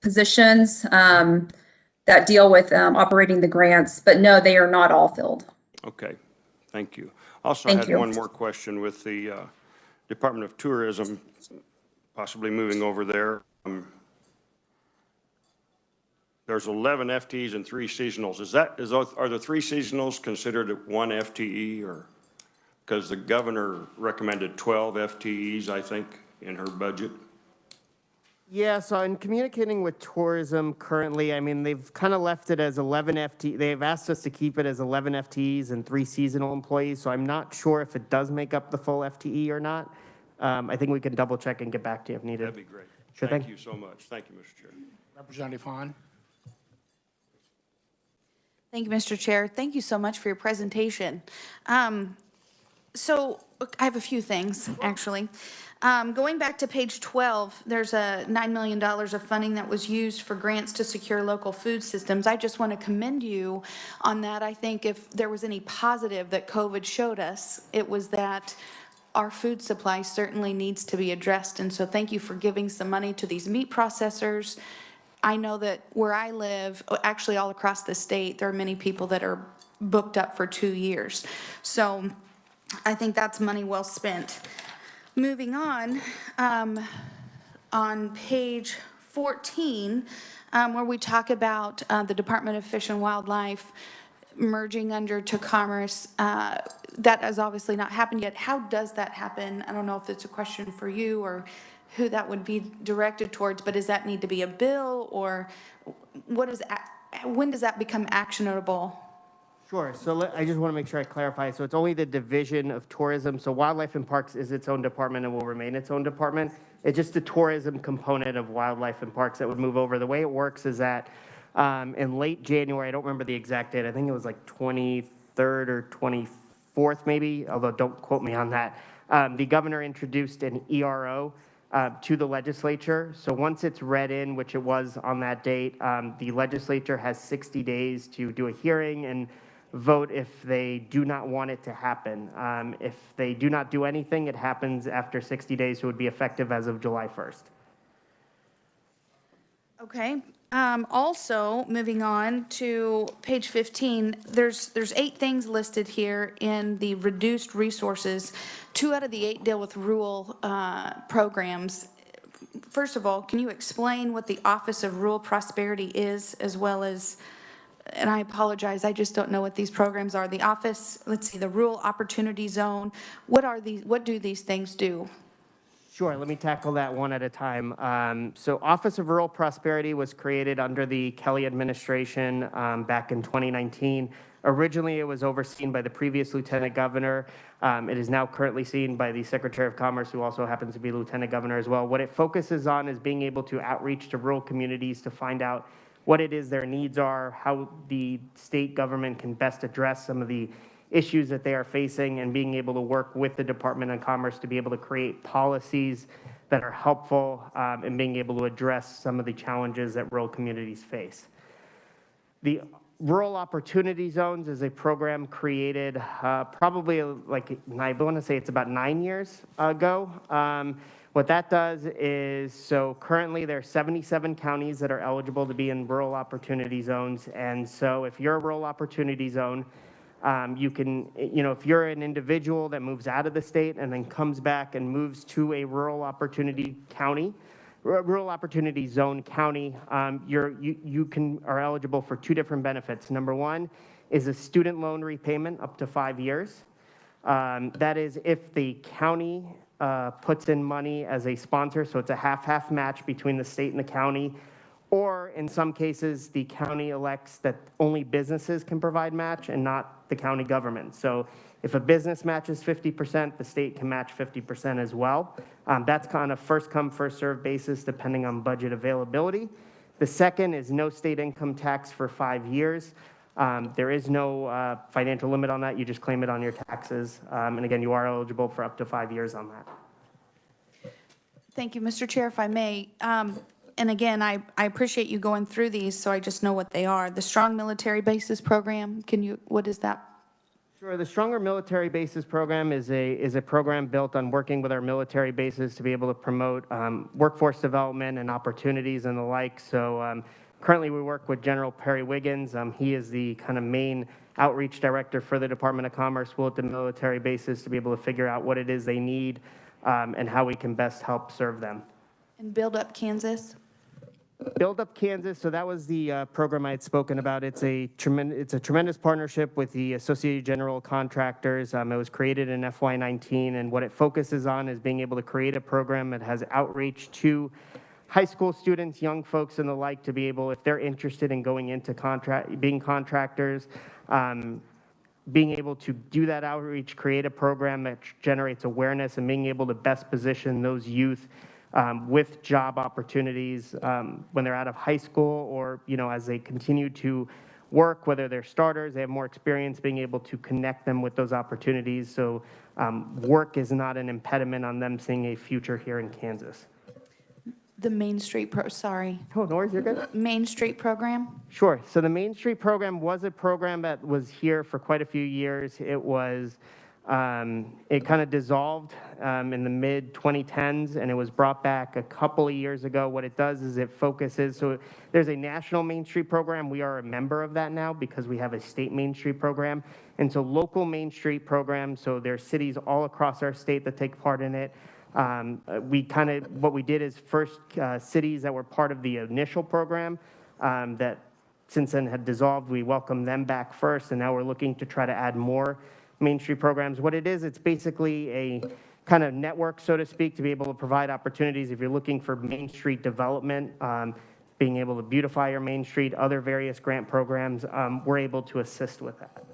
positions that deal with operating the grants. But no, they are not all filled. Okay, thank you. Also, Thank I had you. one more question with the Department of Tourism, possibly moving over there. There's 11 FTEs and 3 seasonals. Are the 3 seasonals considered 1 FTE, or because the governor recommended 12 FTEs, I think, in her budget? Yeah, so in communicating with tourism currently, I mean, they've kind of left it as 11 FTEs. They've asked us to keep it as 11 FTEs and 3 seasonal employees, so I'm not sure if it does make up the full FTE or not. I think we can double check and get back to you if needed. That'd be great. Sure Thank thing. you so much. Thank you, Mr. Chair. Representative Hahn. Thank you, Mr. Chair. Thank you so much for your presentation. So I have a few things, actually. Going back to page 12, there's a $9 million of funding that was used for grants to secure local food systems. I just want to commend you on that. I think if there was any positive that COVID showed us, it was that our food supply certainly needs to be addressed. And so thank you for giving some money to these meat processors. I know that where I live, actually all across the state, there are many people that are booked up for 2 years. So I think that's money well spent. Moving on page 14, where we talk about the Department of Fish and Wildlife merging under to Commerce, that has obviously not happened yet. How does that happen? I don't know if it's a question for you or who that would be directed towards, but does that need to be a bill, or when does that become actionable? Sure. So I just want to make sure I clarify. So it's only the Division of Tourism. So Wildlife and Parks is its own department and will remain its own department. It's just the tourism component of Wildlife and Parks that would move over. The way it works is that in late January, I don't remember the exact date, I think it was like 23rd or 24th maybe, although don't quote me on that, the governor introduced an ERO to the legislature. So once it's read in, which it was on that date, the legislature has 60 days to do a hearing and vote if they do not want it to happen. If they do not do anything, it happens after 60 days, so it would be effective as of July 1st. Okay. Also, moving on to page 15, there's 8 things listed here in the reduced resources. 2 out of the 8 deal with rural programs. First of all, can you explain what the Office of Rural Prosperity is, as well as, and I apologize, I just don't know what these programs are. The office, let's see, the Rural Opportunity Zone. What do these things do? Sure, let me tackle that one at a time. So Office of Rural Prosperity was created under the Kelly administration back in 2019. Originally, it was overseen by the previous Lieutenant Governor. It is now currently seen by the Secretary of Commerce, who also happens to be Lieutenant Governor as well. What it focuses on is being able to outreach to rural communities to find out what it is their needs are, how the state government can best address some of the issues that they are facing, and being able to work with the Department of Commerce to be able to create policies that are helpful in being able to address some of the challenges that rural communities face. The Rural Opportunity Zones is a program created probably like, I want to say it's about 9 years ago. What that does is, so currently there are 77 counties that are eligible to be in rural opportunity zones. And so if you're a rural opportunity zone, you can, if you're an individual that moves out of the state and then comes back and moves to a rural opportunity county, rural opportunity zone county, you are eligible for 2 different benefits. Number 1 is a student loan repayment up to 5 years. That is if the county puts in money as a sponsor, so it's a half-half match between the state and the county, or in some cases, the county elects that only businesses can provide match and not the county government. So if a business matches 50%, the state can match 50% as well. That's kind of first come, first served basis depending on budget availability. The second is no state income tax for 5 years. There is no financial limit on that. You just claim it on your taxes. And again, you are eligible for up to 5 years on that. Thank you, Mr. Chair, if I may. And again, I appreciate you going through these, so I just know what they are. The Strong Military Bases Program, what is that? Sure. The Stronger Military Bases Program is a program built on working with our military bases to be able to promote workforce development and opportunities and the like. So currently we work with General Perry Wiggins. He is the kind of main outreach director for the Department of Commerce with the military bases to be able to figure out what it is they need and how we can best help serve them. And Build Up Kansas? Build Up Kansas, so that was the program I had spoken about. It's a tremendous partnership with the Associated General Contractors. It was created in FY19, and what it focuses on is being able to create a program that has outreach to high school students, young folks, and the like, to be able, if they're interested in going into being contractors, being able to do that outreach, create a program that generates awareness, and being able to best position those youth with job opportunities when they're out of high school, or as they continue to work, whether they're starters, they have more experience, being able to connect them with those opportunities. So work is not an impediment on them seeing a future here in Kansas. The Main Street sorry. Oh, no worries, you're good. Main Street program? Sure. So the Main Street program was a program that was here for quite a few years. It was, it kind of dissolved in the mid-2010s, and it was brought back a couple of years ago. What it does is it focuses, so there's a national Main Street program. We are a member of that now because we have a state Main Street program. And so local Main Street programs, so there are cities all across our state that take part in it. What we did is first cities that were part of the initial program that since then had dissolved, we welcomed them back first, and now we're looking to try to add more Main Street programs. What it is, it's basically a kind of network, so to speak, to be able to provide opportunities if you're looking for Main Street development, being able to beautify your Main Street, other various grant programs, we're able to assist with that.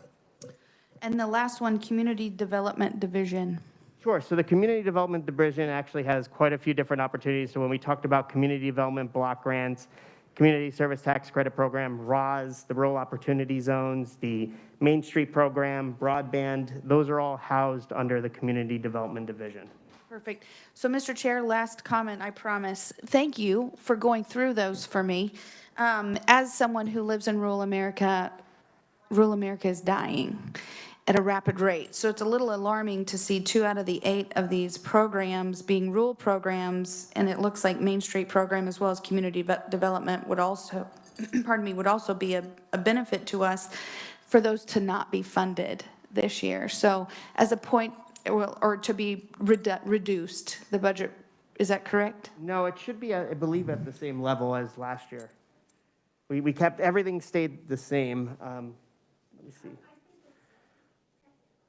And the last one, Community Development Division. Sure. So the Community Development Division actually has quite a few different opportunities. So when we talked about community development block grants, Community Service Tax Credit Program, ROS, the Rural Opportunity Zones, the Main Street Program, broadband, those are all housed under the Community Development Division. Perfect. So, Mr. Chair, last comment, I promise. Thank you for going through those for me. As someone who lives in rural America is dying at a rapid rate. So it's a little alarming to see 2 out of the 8 of these programs being rural programs, and it looks like Main Street program as well as community development would also, would also be a benefit to us for those to not be funded this year. So as a point, or to be reduced, the budget, is that correct? No, it should be, I believe, at the same level as last year. We kept, everything stayed the same. Let me see.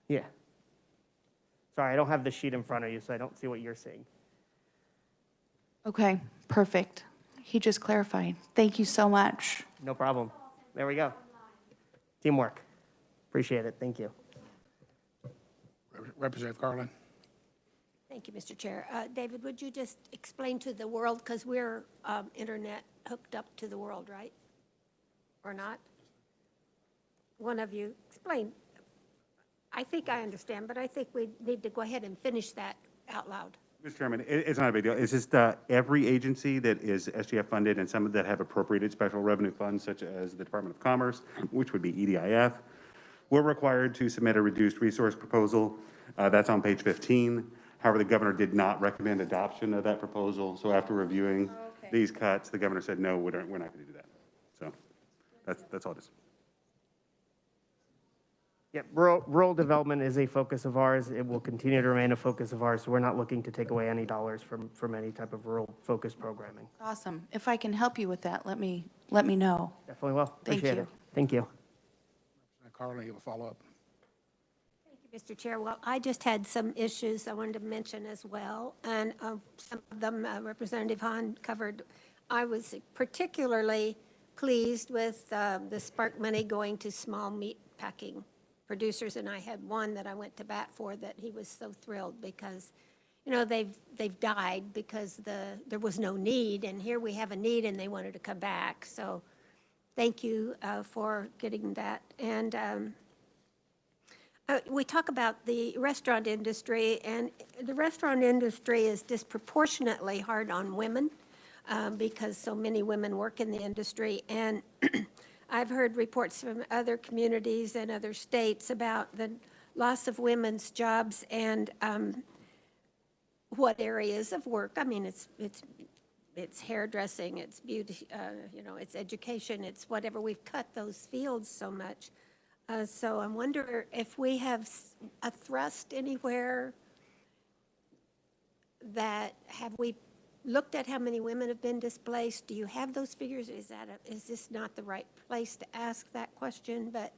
Yeah. Sorry, I don't have the sheet in front of you, so I don't see what you're seeing. Okay, perfect. He just clarified. Thank you so much. No problem. There we go. Teamwork. Appreciate it. Thank you. Representative Garland. Thank you, Mr. Chair. David, would you just explain to the world, because we're internet hooked up to the world, right? Or not? One of you, explain. I think I understand, but I think we need to go ahead and finish that out loud. Mr. Chairman, it's not a big deal. It's just every agency that is SGF funded and some that have appropriated special revenue funds, such as the Department of Commerce, which would be EDIF, we're required to submit a reduced resource proposal. That's on page 15. However, the governor did not recommend adoption of that proposal. So after reviewing these cuts, the governor said, no, we're not going to do that. So that's all it is. Yeah, rural development is a focus of ours. It will continue to remain a focus of ours. So we're not looking to take away any dollars from any type of rural focused programming. Awesome. If I can help you with that, let me know. Definitely will. Appreciate it. Thank you. Carly, you have a follow-up. Thank you, Mr. Chair. Well, I just had some issues I wanted to mention as well, and some of them Representative Hahn covered. I was particularly pleased with the spark money going to small meat packing producers, and I had one that I went to bat for that he was so thrilled because, you know, they've died because there was no need, and here we have a need and they wanted to come back. So thank you for getting that. And we talk about the restaurant industry, and the restaurant industry is disproportionately hard on women because so many women work in the industry. And I've heard reports from other communities and other states about the loss of women's jobs and what areas of work. I mean, it's hairdressing, it's beauty, you know, it's education, it's whatever. We've cut those fields so much. So I wonder if we have a thrust anywhere that, have we looked at how many women have been displaced? Do you have those figures? Is this not the right place to ask that question? But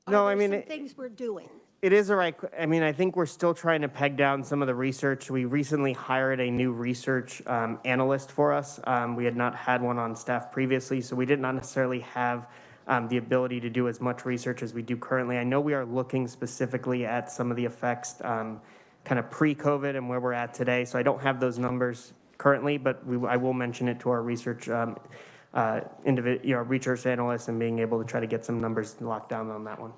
no, I mean, some things we're doing. It is a right, I mean, I think we're still trying to peg down some of the research. We recently hired a new research analyst for us. We had not had one on staff previously, so we did not necessarily have the ability to do as much research as we do currently. I know we are looking specifically at some of the effects kind of pre-COVID and where we're at today, so I don't have those numbers currently, but I will mention it to our research research analysts and being able to try to get some numbers locked down on that one.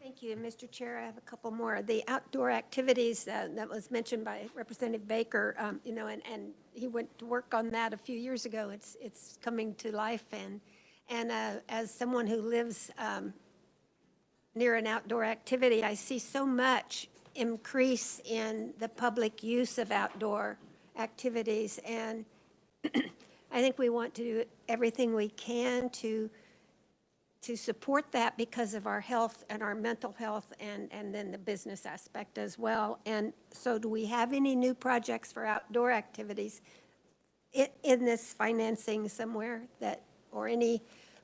Thank you, Mr. Chair. I have a couple more. The outdoor activities that was mentioned by Representative Baker, and he went to work on that a few years ago. It's coming to life, and as someone who lives near an outdoor activity, I see so much increase in the public use of outdoor activities, and I think we want to do everything we can to support that because of our health and our mental health and then the business aspect as well. And so do we have any new projects for outdoor activities in this financing somewhere or any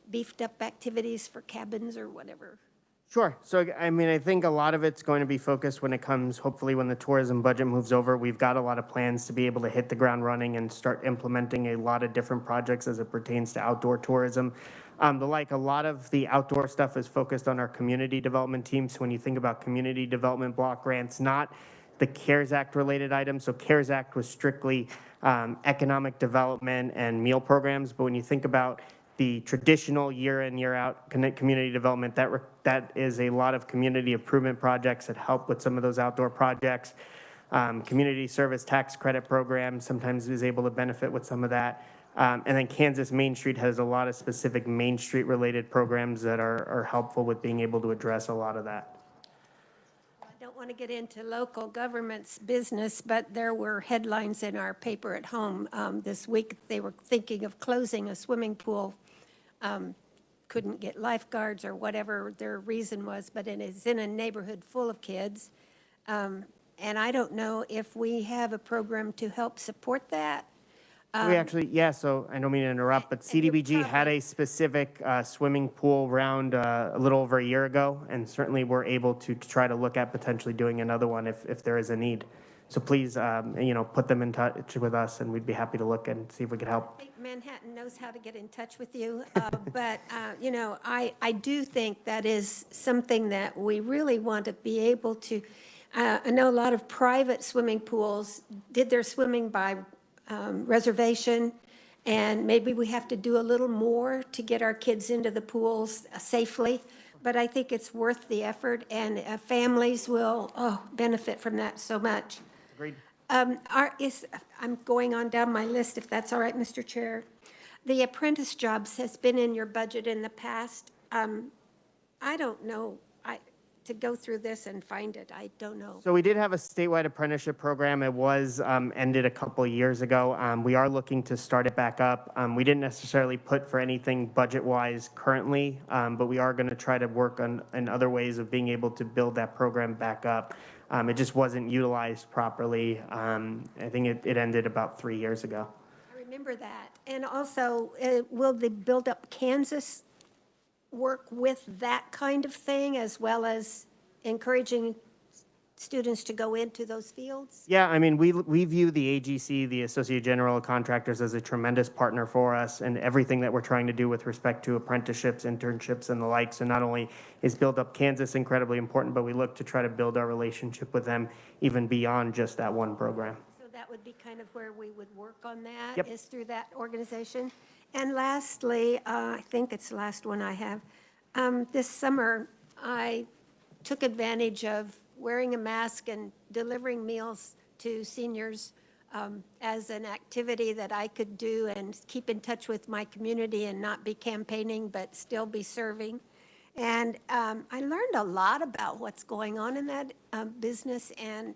beefed up activities for cabins or whatever? Sure. So, I mean, I think a lot of it's going to be focused when it comes, hopefully when the tourism budget moves over. We've got a lot of plans to be able to hit the ground running and start implementing a lot of different projects as it pertains to outdoor tourism. A lot of the outdoor stuff is focused on our community development team. So when you think about community development block grants, not the CARES Act related items. So CARES Act was strictly economic development and meal programs. But when you think about the traditional year in, year out community development, that is a lot of community improvement projects that help with some of those outdoor projects. Community service tax credit program sometimes is able to benefit with some of that. And then Kansas Main Street has a lot of specific Main Street related programs that are helpful with being able to address a lot of that. I don't want to get into local government's business, but there were headlines in our paper at home this week. They were thinking of closing a swimming pool. Couldn't get lifeguards or whatever their reason was, but it is in a neighborhood full of kids. And I don't know if we have a program to help support that. We actually, so I don't mean to interrupt, but CDBG had a specific swimming pool round a little over a year ago, and certainly we're able to try to look at potentially doing another one if there is a need. So please, put them in touch with us, and we'd be happy to look and see if we could help. I think Manhattan knows how to get in touch with you, but, I do think that is something that we really want to be able to. I know a lot of private swimming pools did their swimming by reservation, and maybe we have to do a little more to get our kids into the pools safely, but I think it's worth the effort, and families will benefit from that so much. Agreed. I'm going on down my list, if that's all right, Mr. Chair. The apprentice jobs has been in your budget in the past. I don't know, to go through this and find it, I don't know. So we did have a statewide apprenticeship program. It was ended a couple of years ago. We are looking to start it back up. We didn't necessarily put for anything budget-wise currently, but we are going to try to work on other ways of being able to build that program back up. It just wasn't utilized properly. I think it ended about 3 years ago. I remember that. And also, will the Build Up Kansas work with that kind of thing, as well as encouraging students to go into those fields? Yeah, I mean, we view the AGC, the Associate General Contractors, as a tremendous partner for us and everything that we're trying to do with respect to apprenticeships, internships, and the like. So not only is Build Up Kansas incredibly important, but we look to try to build our relationship with them even beyond just that one program. So that would be kind of where we would work on that, Yep. is through that organization. And lastly, I think it's the last one I have. This summer, I took advantage of wearing a mask and delivering meals to seniors as an activity that I could do and keep in touch with my community and not be campaigning, but still be serving. And I learned a lot about what's going on in that business. And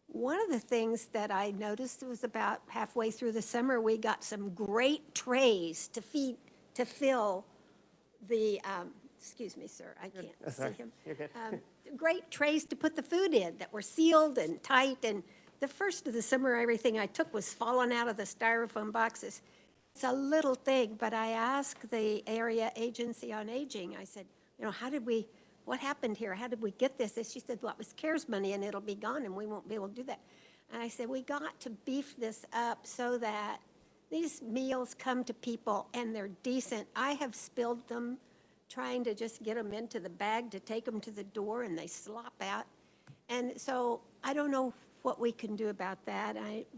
one of the things that I noticed was about halfway through the summer, we got some great trays to fill the, excuse me, sir, I can't see him. You're good. Great trays to put the food in that were sealed and tight. And the first of the summer, everything I took was falling out of the styrofoam boxes. It's a little thing, but I asked the area agency on aging, I said, what happened here? How did we get this? And she said, well, it was CARES money and it'll be gone and we won't be able to do that. And I said, we got to beef this up so that these meals come to people and they're decent. I have spilled them trying to just get them into the bag to take them to the door and they slop out. And so I don't know what we can do about that.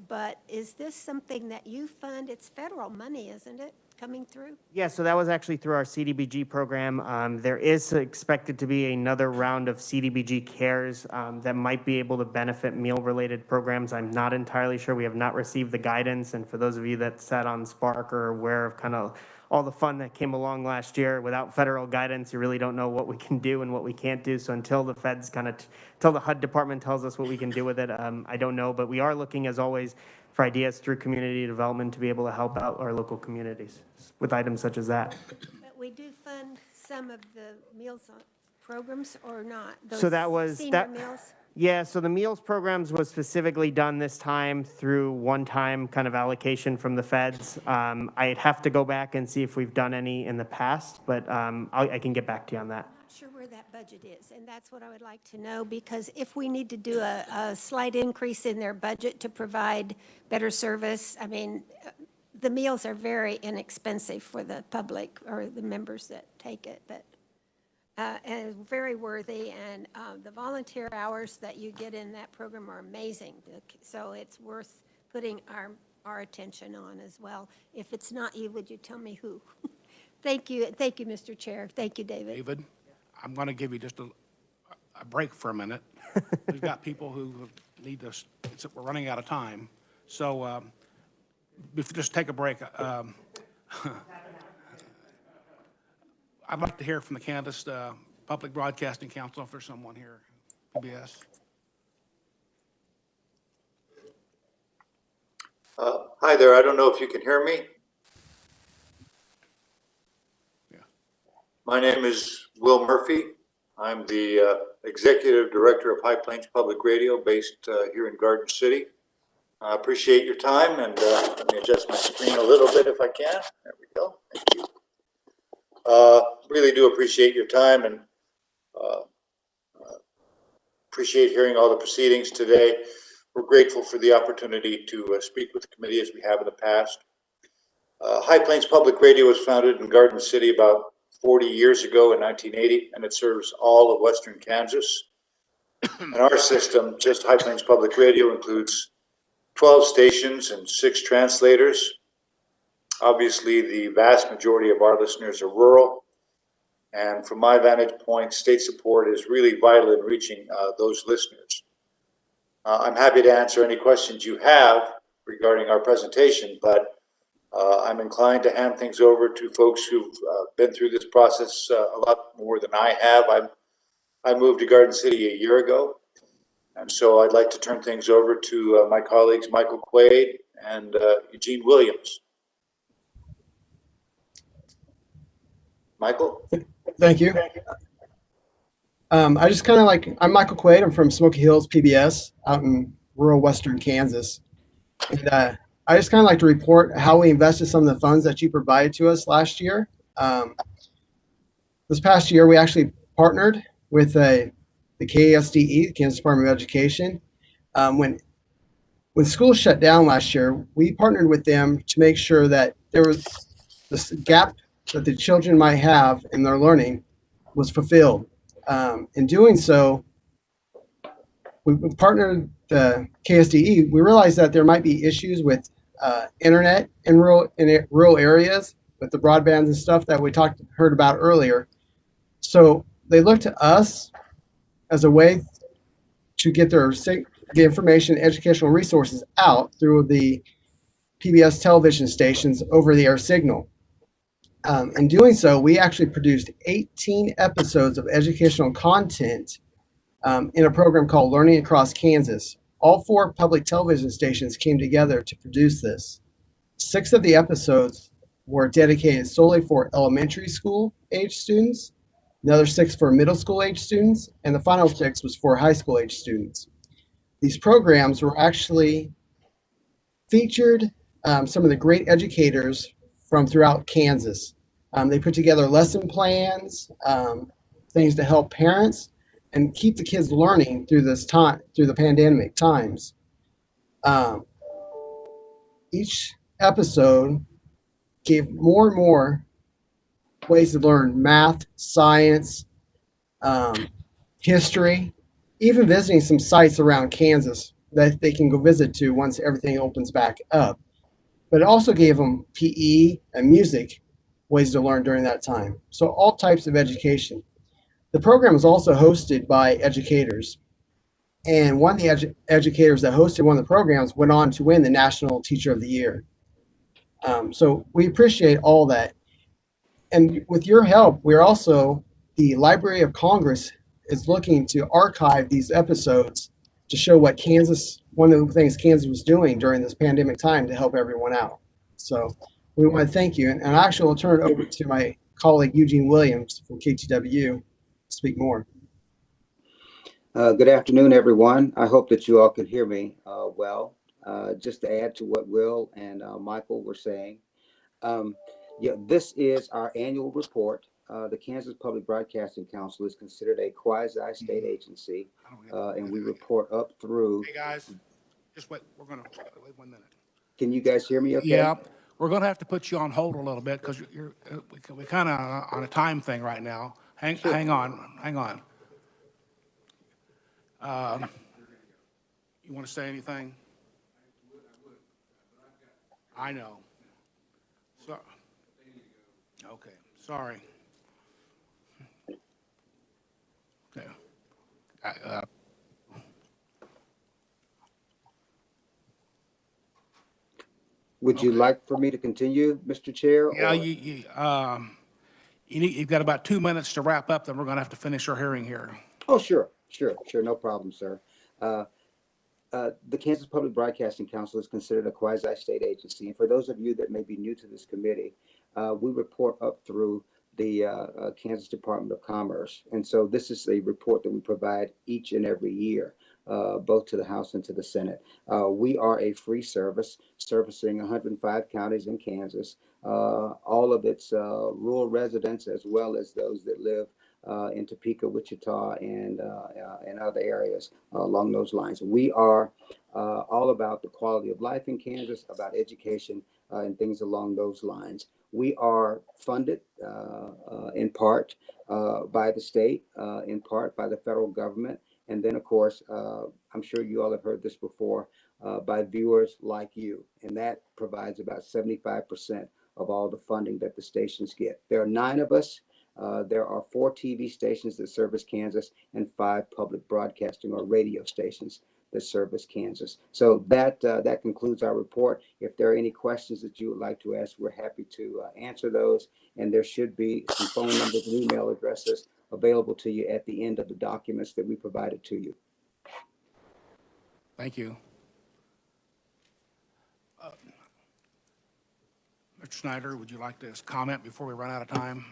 But is this something that you fund? It's federal money, isn't it? coming through? Yeah, so that was actually through our CDBG program. There is expected to be another round of CDBG cares that might be able to benefit meal-related programs. I'm not entirely sure. We have not received the guidance. And for those of you that sat on Spark are aware of kind of all the fun that came along last year, without federal guidance, you really don't know what we can do and what we can't do. So until the feds until the HUD department tells us what we can do with it, I don't know. But we are looking, as always, for ideas through community development to be able to help out our local communities with items such as that. But we do fund some of the meals programs or not? So that was Senior that. meals? Yeah, so the meals programs was specifically done this time through one-time kind of allocation from the feds. I'd have to go back and see if we've done any in the past, but I can get back to you on that. I'm not sure where that budget is, and that's what I would like to know, because if we need to do a slight increase in their budget to provide better service, I mean, the meals are very inexpensive for the public or the members that take it, but and very worthy, and the volunteer hours that you get in that program are amazing. So it's worth putting our attention on as well. If it's not you, would you tell me who? Thank you, Mr. Chair. Thank you, David. David, I'm going to give you just a break for a minute. We've got people who need us. We're running out of time. So just take a break. I'd like to hear from the Kansas Public Broadcasting Council if there's someone here, PBS. Hi there. I don't know if you can hear me. Yeah. My name is Will Murphy. I'm the Executive Director of High Plains Public Radio based here in Garden City. I appreciate your time, and let me adjust my screen a little bit if I can. There we go. Thank you. Really do appreciate your time, and appreciate hearing all the proceedings today. We're grateful for the opportunity to speak with the committee as we have in the past. High Plains Public Radio was founded in Garden City about 40 years ago in 1980, and it serves all of Western Kansas. And our system, just High Plains Public Radio, includes 12 stations and 6 translators. Obviously, the vast majority of our listeners are rural. And from my vantage point, state support is really vital in reaching those listeners. I'm happy to answer any questions you have regarding our presentation, but I'm inclined to hand things over to folks who've been through this process a lot more than I have. I moved to Garden City a year ago, and so I'd like to turn things over to my colleagues Michael Quaid and Eugene Williams. Michael? Thank you. I just kind of I'm Michael Quaid. I'm from Smoky Hills, PBS, out in rural Western Kansas. And I just kind of like to report how we invested some of the funds that you provided to us last year. This past year, we actually partnered with the ks.gov, the Kansas Department of Education. When schools shut down last year, we partnered with them to make sure that there was this gap that the children might have in their learning was fulfilled. In doing so, we partnered the ks.gov. We realized that there might be issues with internet in rural areas with the broadbands and stuff that we heard about earlier. So they looked to us as a way to get the information, educational resources out through the PBS television stations over the air signal. In doing so, we actually produced 18 episodes of educational content in a program called Learning Across Kansas. All 4 public television stations came together to produce this. 6 of the episodes were dedicated solely for elementary school age students, another 6 for middle school age students, and the final 6 was for high school age students. These programs were actually featured some of the great educators from throughout Kansas. They put together lesson plans, things to help parents and keep the kids learning through this time, through the pandemic times. Each episode gave more and more ways to learn math, science, history, even visiting some sites around Kansas that they can go visit to once everything opens back up. but it also gave them PE and music ways to learn during that time. So all types of education. The program was also hosted by educators. And one of the educators that hosted one of the programs went on to win the National Teacher of the Year. So we appreciate all that. And with your help, we're also, the Library of Congress is looking to archive these episodes to show what Kansas, one of the things Kansas was doing during this pandemic time to help everyone out. So we want to thank you. And actually, I'll turn it over to my colleague Eugene Williams from KTWU to speak more. Good afternoon, everyone. I hope that you all can hear me well. Just to add to what Will and Michael were saying, yeah, this is our annual report. The Kansas Public Broadcasting Council is considered a quasi-state agency, and we report up through. Hey, guys, just wait. We're going to wait 1 minute. Can you guys hear me okay? Yeah, we're going to have to put you on hold a little bit because we're kind of on a time thing right now. Hang on. You want to say anything? I know. So, okay, sorry. Okay. Would you like for me to continue, Mr. Chair? Yeah, or? you've got about 2 minutes to wrap up, then we're going to have to finish our hearing here. Oh, sure, no problem, sir. The Kansas Public Broadcasting Council is considered a quasi-state agency. And for those of you that may be new to this committee, we report up through the Kansas Department of Commerce. And so this is a report that we provide each and every year, both to the House and to the Senate. We are a free service servicing 105 counties in Kansas, all of its rural residents, as well as those that live in Topeka, Wichita, and other areas along those lines. We are all about the quality of life in Kansas, about education, and things along those lines. We are funded in part by the state, in part by the federal government, and then, of course, I'm sure you all have heard this before, by viewers like you, and that provides about 75% of all the funding that the stations get. There are 9 of us. There are 4 TV stations that service Kansas and 5 public broadcasting or radio stations that service Kansas. So that concludes our report. If there are any questions that you would like to ask, we're happy to answer those. And there should be some phone numbers and email addresses available to you at the end of the documents that we provided to you. Thank you. Mr. Snyder, would you like to comment before we run out of time?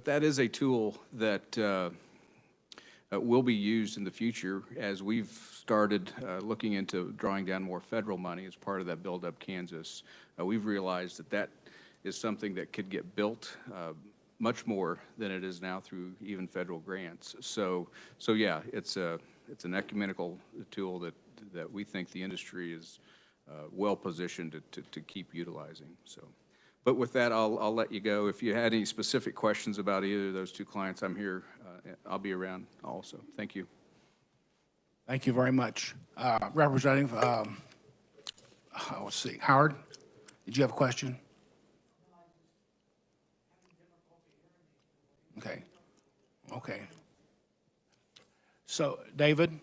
That is a tool that will be used in the future as we've started looking into drawing down more federal money as part of that Build Up Kansas. We've realized that that is something that could get built much more than it is now through even federal grants. So yeah, it's an ecumenical tool that we think the industry is well positioned to keep utilizing. So. But with that, I'll let you go. If you had any specific questions about either of those 2 clients, I'm here. I'll be around also. Thank you. Thank you very much. Representative, let's see, Howard, did you have a question? Okay. So, David,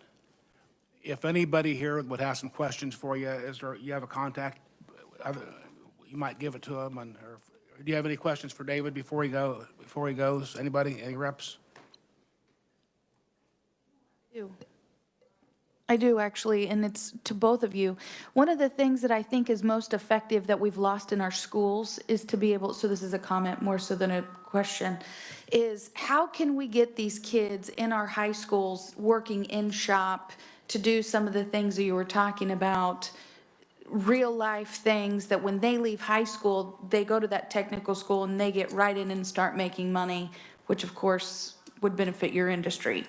if anybody here would have some questions for you, you have a contact? You might give it to him. Or do you have any questions for David before he goes? Anybody? Any reps? I do actually, and it's to both of you. One of the things that I think is most effective that we've lost in our schools is to be able, so this is a comment more so than a question, is how can we get these kids in our high schools working in shop to do some of the things that you were talking about, real life things that when they leave high school, they go to that technical school and they get right in and start making money, which of course would benefit your industry.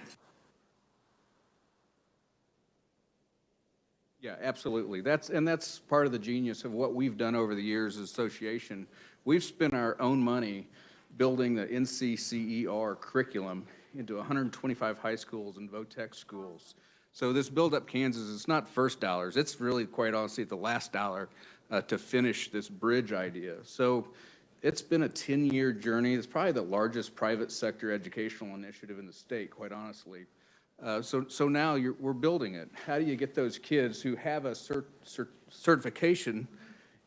Yeah, absolutely. That's part of the genius of what we've done over the years as association. We've spent our own money building the NCCER curriculum into 125 high schools and VOTEC schools. So this Build Up Kansas is not first dollars. It's really, quite honestly, the last dollar to finish this bridge idea. So it's been a 10-year journey. It's probably the largest private sector educational initiative in the state, quite honestly. So now we're building it. How do you get those kids who have a certification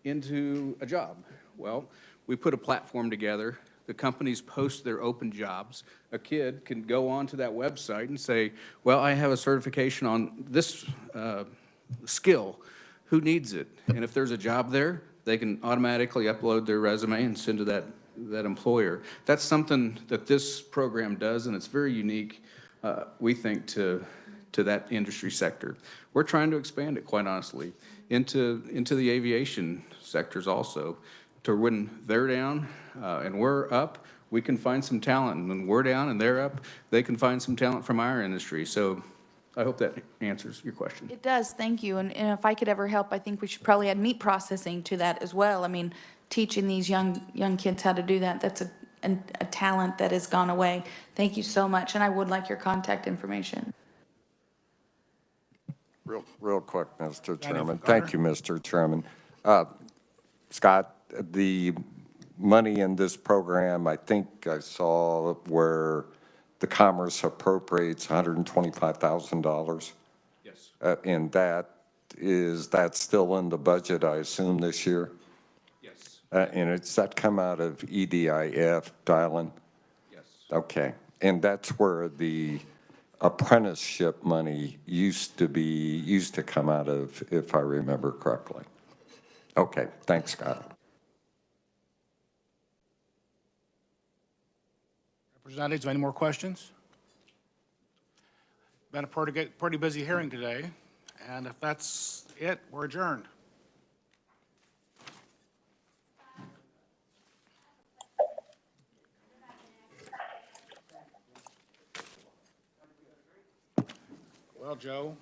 into a job? Well, we put a platform together. The companies post their open jobs. A kid can go onto that website and say, well, I have a certification on this skill. Who needs it? And if there's a job there, they can automatically upload their resume and send to that employer. That's something that this program does, and it's very unique, we think, to that industry sector. We're trying to expand it, quite honestly, into the aviation sectors also, to when they're down and we're up, we can find some talent. And when we're down and they're up, they can find some talent from our industry. So I hope that answers your question. It does, thank you. And if I could ever help, I think we should probably add meat processing to that as well. I mean, teaching these young kids how to do that, that's a talent that has gone away. Thank you so much, and I would like your contact information. Real quick, Mr. Chairman. Carter. Thank you, Mr. Chairman. Scott, the money in this program, I think I saw where the Commerce appropriates $125,000. Yes. And is that still in the budget, I assume, this year? Yes. And does that come out of EDIF, Dylan? Yes. Okay. And that's where the apprenticeship money used to come out of, if I remember correctly. Okay. Thanks, Scott. Representatives, any more questions? Been a pretty busy hearing today, and if that's it, we're adjourned. Well, Joe.